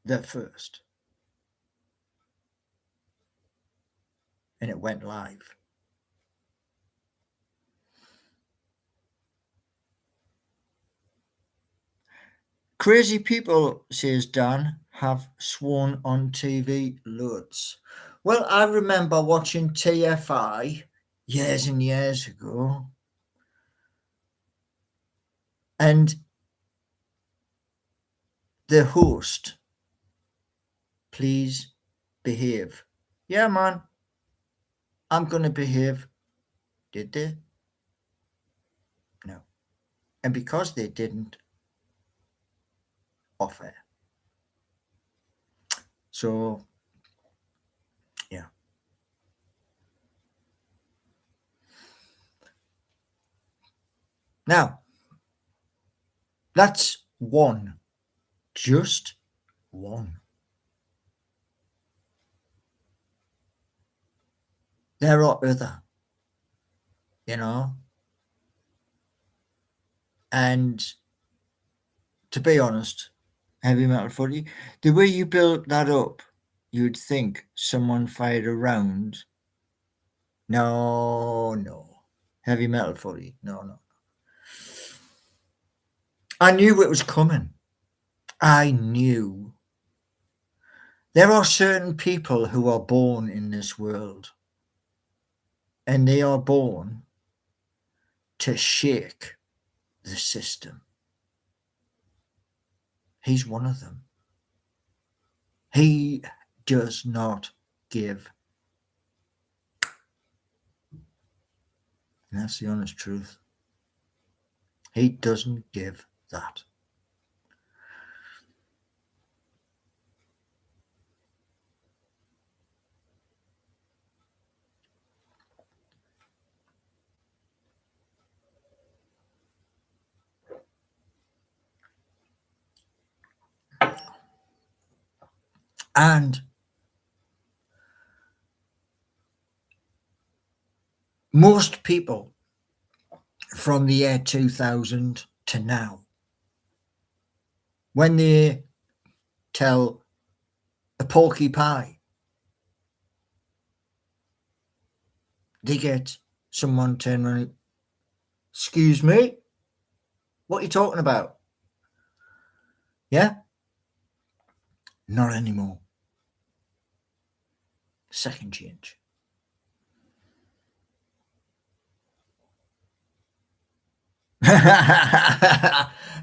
Speaker 1: The first. And it went live. Crazy people, says Dan, have sworn on TV loads. Well, I remember watching TFI years and years ago. And the host, please behave. Yeah, man, I'm going to behave. Did they? No. And because they didn't, off air. So, yeah. Now, that's one. Just one. There are other, you know. And to be honest, heavy metal footy, the way you built that up, you'd think someone fired a round. No. Heavy metal footy. No. I knew it was coming. I knew. There are certain people who are born in this world, and they are born to shake the system. He's one of them. He does not give. And that's the honest truth. He doesn't give that. And most people from the year 2000 to now, when they tell a porky pie, they get someone turn around, excuse me, what are you talking about? Yeah? Not anymore. Second change.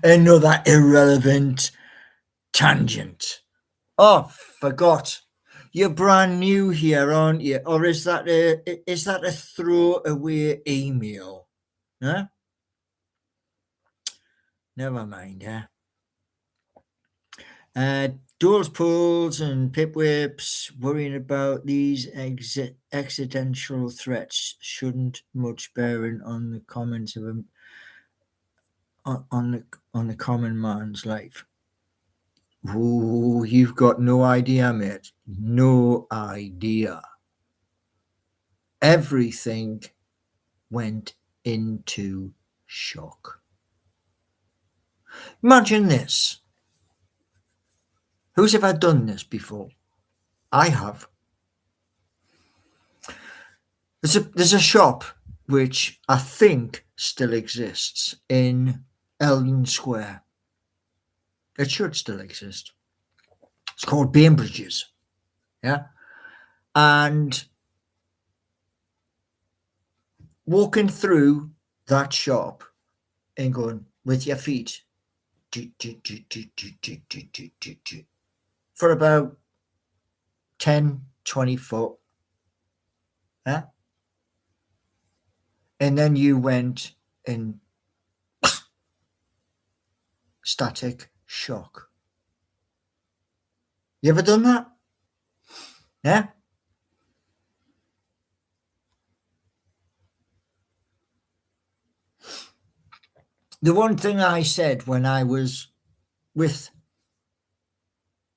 Speaker 1: Another irrelevant tangent. Oh, forgot. You're brand new here, aren't you? Or is that a throwaway email? Huh? Never mind, Duels pools and pip whips worrying about these existential threats shouldn't much bearing on the comments of him on the common man's life. Ooh, you've got no idea, mate. No idea. Everything went into shock. Imagine this. Who's ever done this before? I have. There's a shop which I think still exists in Eldon Square. It should still exist. It's called Bainbridge's. Yeah. And walking through that shop and going with your feet for about 10, 20 foot. Yeah. And then you went in static shock. You ever done that? Yeah? The one thing I said when I was with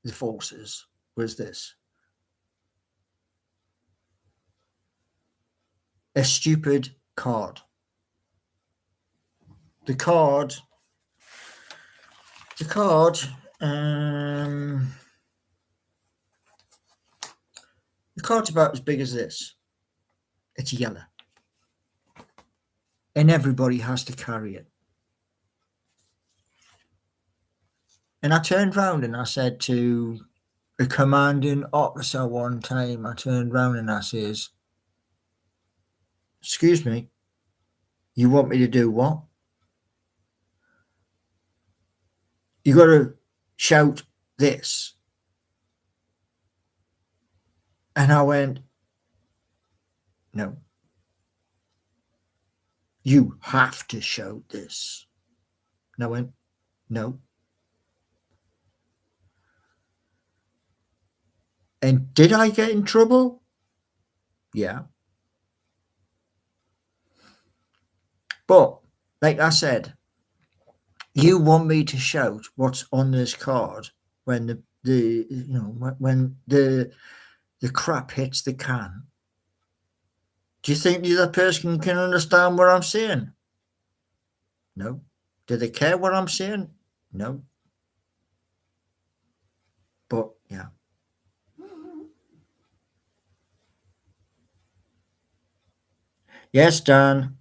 Speaker 1: the forces was this. A stupid card. The card's about as big as this. It's yellow. And everybody has to carry it. And I turned round and I said to a commanding officer one time, I turned round and I says, excuse me, you want me to do what? You got to shout this. And I went, no. You have to shout this. And I went, no. And did I get in trouble? Yeah. But, like I said, you want me to shout what's on this card when when the crap hits the can. Do you think the other person can understand what I'm saying? No. Do they care what I'm saying? No. But yeah. Yes, Dan.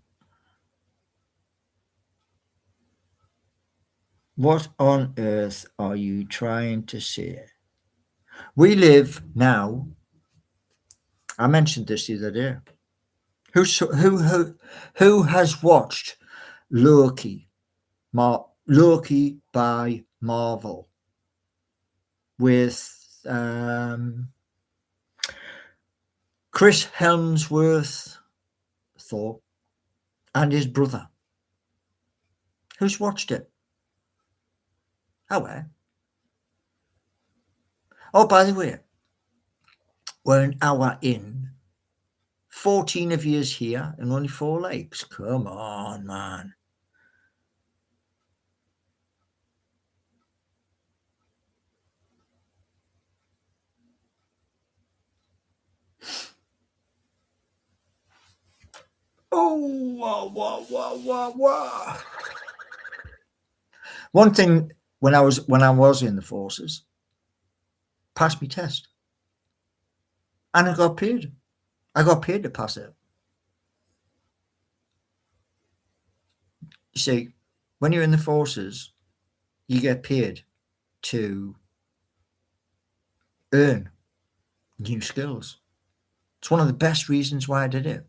Speaker 1: What on earth are you trying to say? We live now. I mentioned this the other day. Who has watched Loki? Loki by Marvel with Chris Hemsworth, Thor, and his brother. Who's watched it? Oh, well. Oh, by the way, we're an hour in. 14 of years here and only 4 likes. Come on, man. Oh, wow. One thing when I was in the forces, passed me test, and I got paid. I got paid to pass it. You see, when you're in the forces, you get paid to earn new skills. It's one of the best reasons why I did it.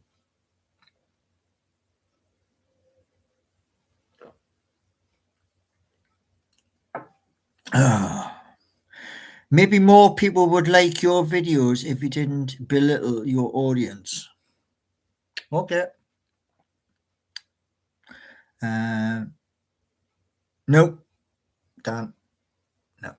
Speaker 1: Maybe more people would like your videos if you didn't belittle your audience. Okay. No, Dan. No.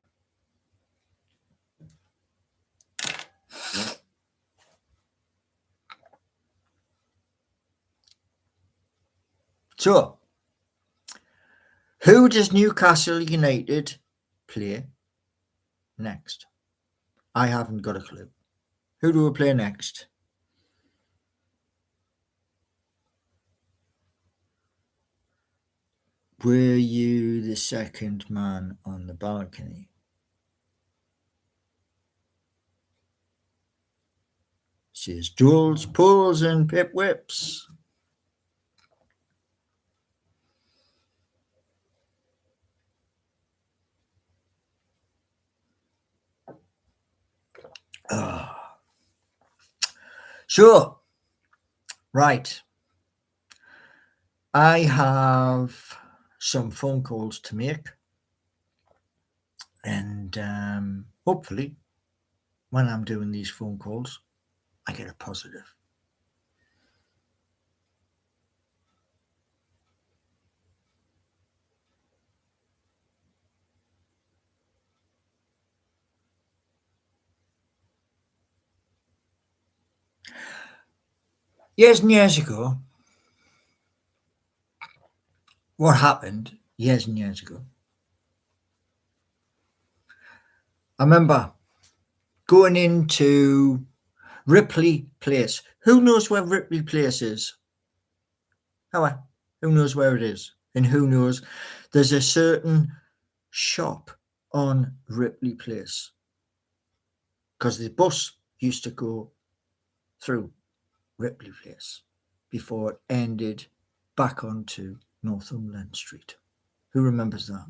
Speaker 1: So, who does Newcastle United play next? I haven't got a clue. Who do we play next? Were you the second man on the balcony? Says Jules, pulls, and pip whips. So, right. I have some phone calls to make, and hopefully, when I'm doing these phone calls, I get a positive. Years and years ago, what happened years and years ago? I remember going into Ripley Place. Who knows where Ripley Place is? Oh, who knows where it is? And who knows? There's a certain shop on Ripley Place because the bus used to go through Ripley Place before it ended back onto Northumberland Street. Who remembers that?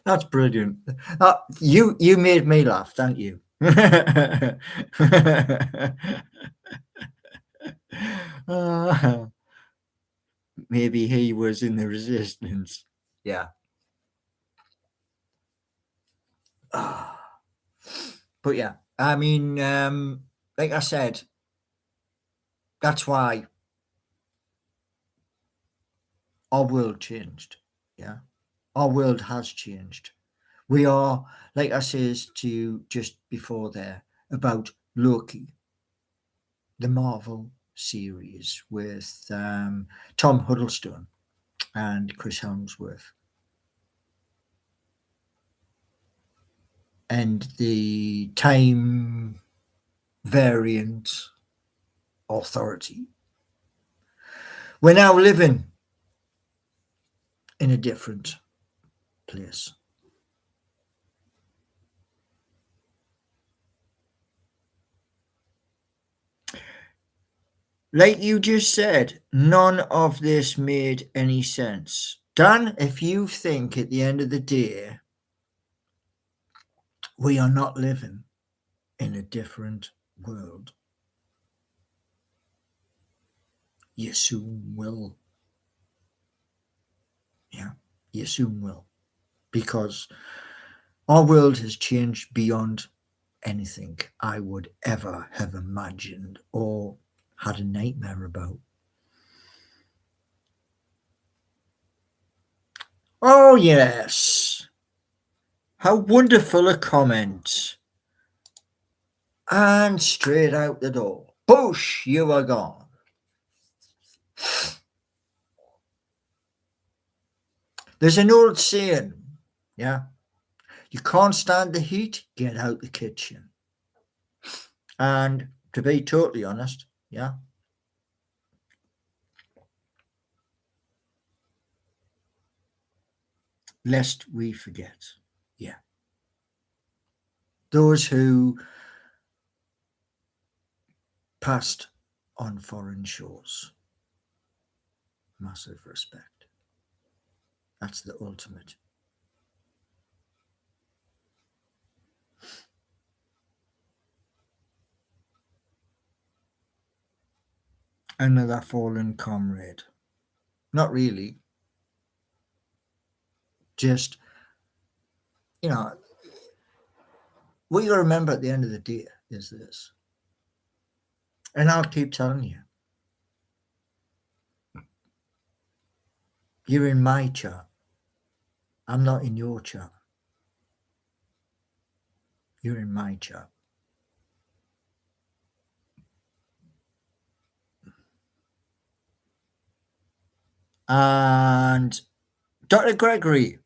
Speaker 1: That's brilliant. You made me laugh, thank you. Maybe he was in the resistance. Yeah. But yeah, I mean, like I said, that's why our world changed. Yeah. Our world has changed. We are, like I says to you just before there, about Loki, the Marvel series with Tom Huddleston and Chris Hemsworth. And the time variant authority. We're now living in a different place. Like you just said, none of this made any sense. Dan, if you think at the end of the day we are not living in a different world, you soon will. Yeah, you soon will. Because our world has changed beyond anything I would ever have imagined or had a nightmare about. Oh, yes. How wonderful a comment. And straight out the door. Boosh, you are gone. There's an old saying, yeah. You can't stand the heat, get out the kitchen. And to be totally honest, yeah, lest we forget, yeah. Those who passed on foreign shores, massive respect. That's the ultimate. Another fallen comrade. Not really. Just, you know, what you remember at the end of the day is this. And I'll keep telling you. You're in my chart. I'm not in your chart. You're in my chart. And Dr. Gregory,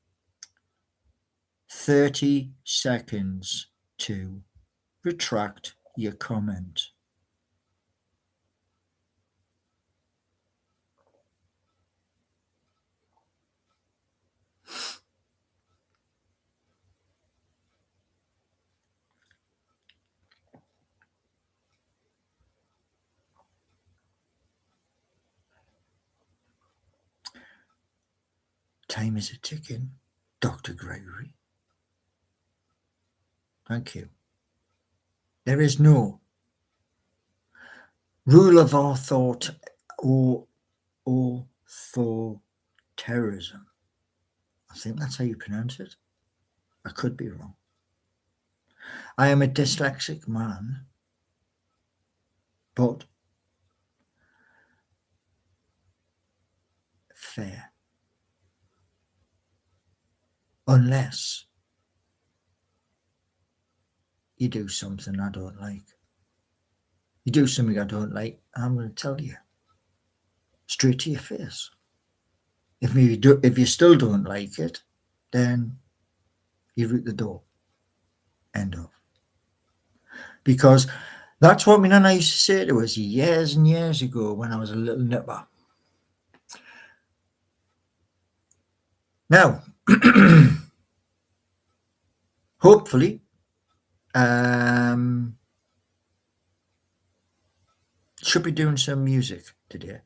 Speaker 1: 30 seconds to retract your comment. Time is a ticking, Dr. Gregory. Thank you. There is no rule of our thought or authoritarianism. I think that's how you pronounce it. I could be wrong. I am a dyslexic man, but fair. Unless you do something I don't like. You do something I don't like, I'm going to tell you straight to your face. If you still don't like it, then you're at the door. End of. Because that's what my nana used to say to us years and years ago when I was a little nipper. Now, hopefully, should be doing some music today.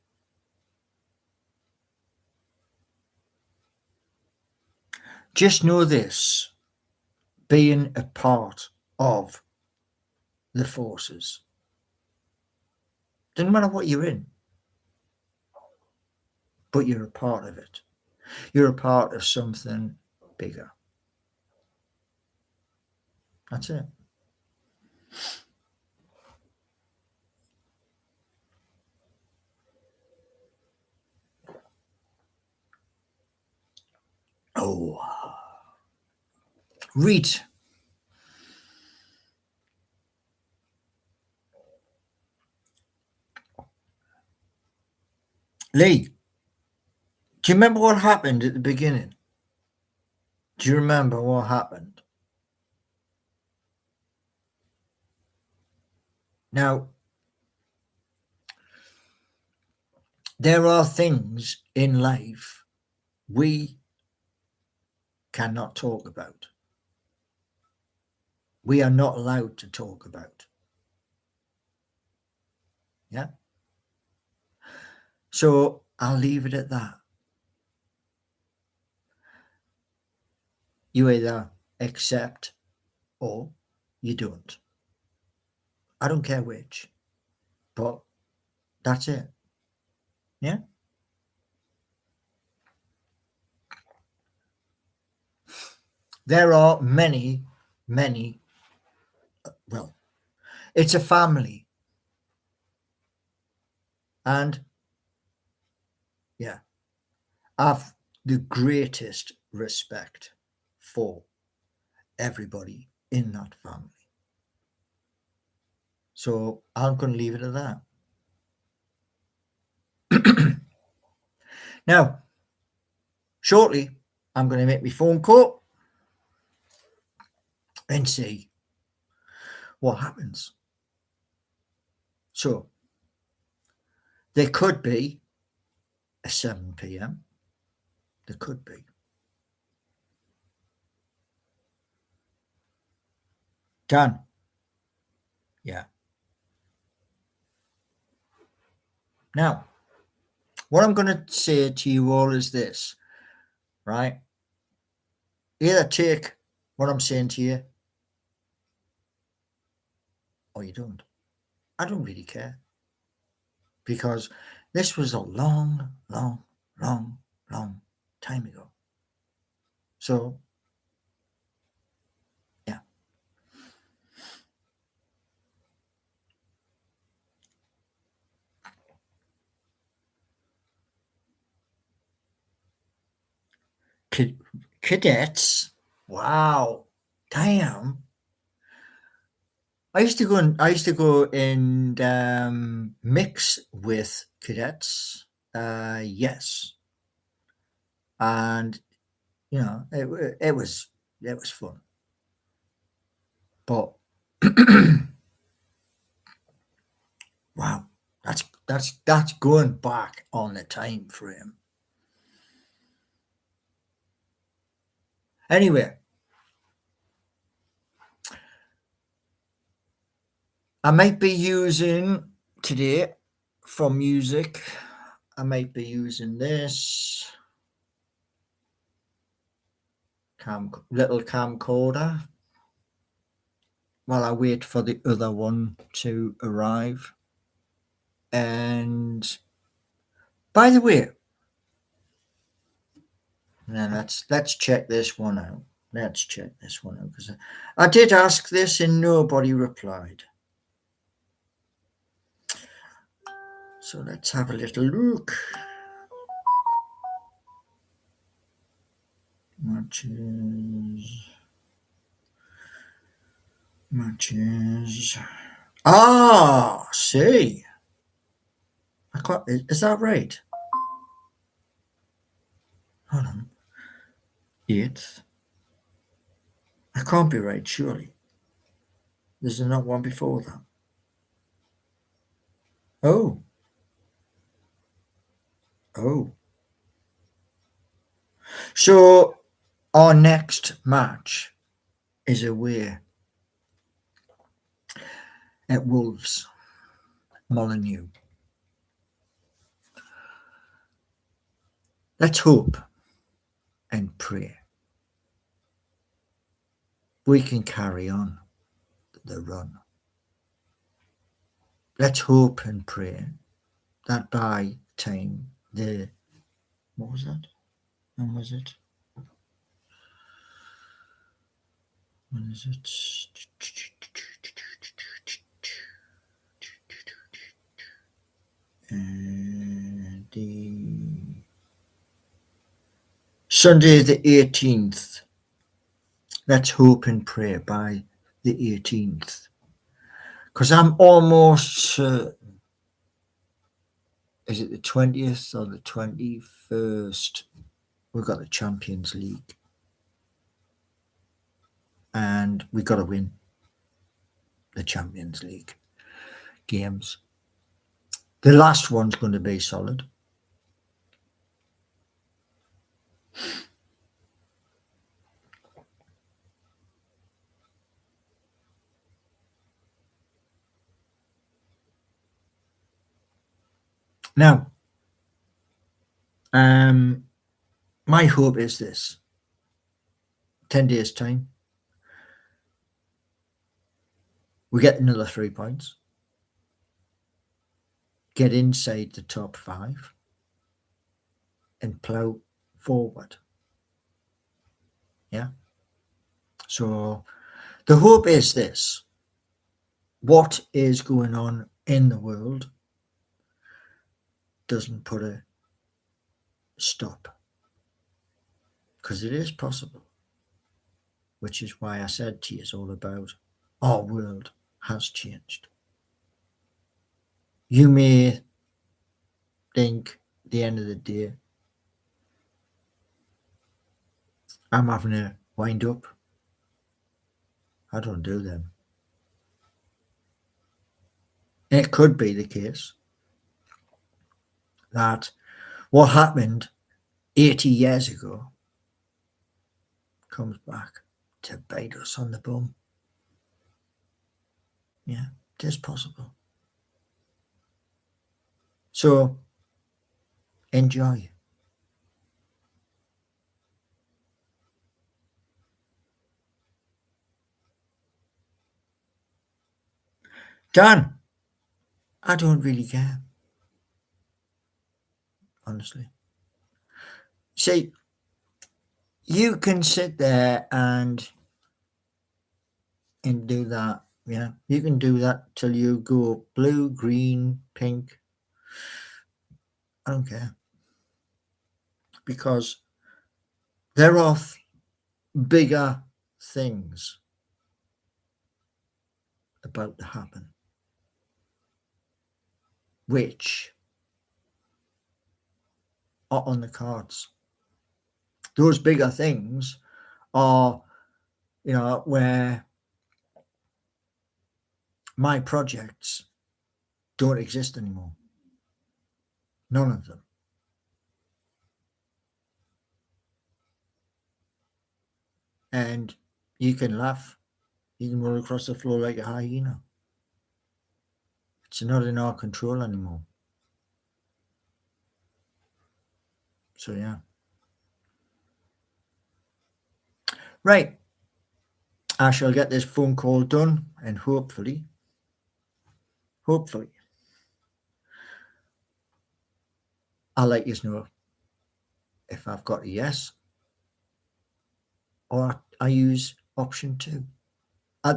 Speaker 1: Just know this, being a part of the forces, doesn't matter what you're in, but you're a part of it. You're a part of something bigger. That's it. Oh, read. Lee, do you remember what happened at the beginning? Do you remember what happened? Now, there are things in life we cannot talk about. We are not allowed to talk about. Yeah. So I'll leave it at that. You either accept or you don't. I don't care which, but that's it. Yeah. There are many, well, it's a family. And yeah, I've the greatest respect for everybody in that family. So I'm going to leave it at that. Now, shortly, I'm going to make my phone call and see what happens. So there could be a 7 p.m. There could be. Done. Yeah. Now, what I'm going to say to you all is this, right? Either take what I'm saying to you or you don't. I don't really care. Because this was a long time ago. So, yeah. Cadets? Wow. Damn. I used to go and mix with cadets. Yes. And it was fun. But wow, that's going back on the time frame. Anyway, I might be using today for music. I might be using this little camcorder while I wait for the other one to arrive. And by the way, now let's check this one out. Let's check this one out because I did ask this and nobody replied. So let's have a little look. Matches. Ah, see. Is that right? Hold on. 8th. I can't be right, surely. There's not one before that. Oh. So our next match is away at Wolves, Molineux. Let's hope and pray we can carry on the run. Let's hope and pray that by time what was that? When was it? When is it? The Sunday the 18th. Let's hope and pray by the 18th. Because I'm almost certain, is it the 20th or the 21st? We've got the Champions League. And we've got to win the Champions League games. The last one's going to be solid. Now, my hope is this: 10 days' time, we get another 3 points, get inside the top 5, and plough forward. Yeah. So the hope is this: what is going on in the world doesn't put a stop, because it is possible, which is why I said to you it's all about our world has changed. You may think at the end of the day, I'm having a wind up. I don't do them. It could be the case that what happened 80 years ago comes back to bite us on the bum. Yeah, it is possible. So enjoy. Dan, I don't really care, honestly. See, you can sit there and do that. Yeah, you can do that till you go blue, green, pink. I don't care, because there are bigger things about to happen, which are on the cards. Those bigger things are, where my projects don't exist anymore. None of them. And you can laugh. You can roll across the floor like a hyena. It's not in our control anymore. So, yeah. Right. I shall get this phone call done, and hopefully, I'll let you know if I've got a yes or I use option 2.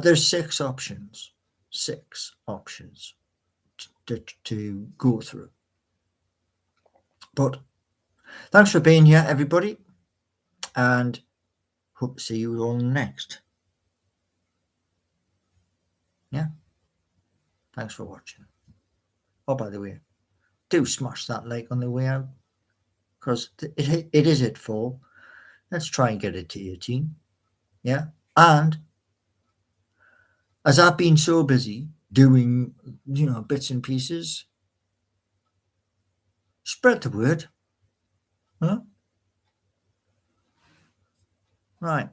Speaker 1: There's 6 options. 6 options to go through. But thanks for being here, everybody, and hope to see you all next. Yeah. Thanks for watching. Oh, by the way, do smash that like on the way out, because it is at 4. Let's try and get it to 18. Yeah. And as I've been so busy doing, bits and pieces, spread the word. Huh? Right.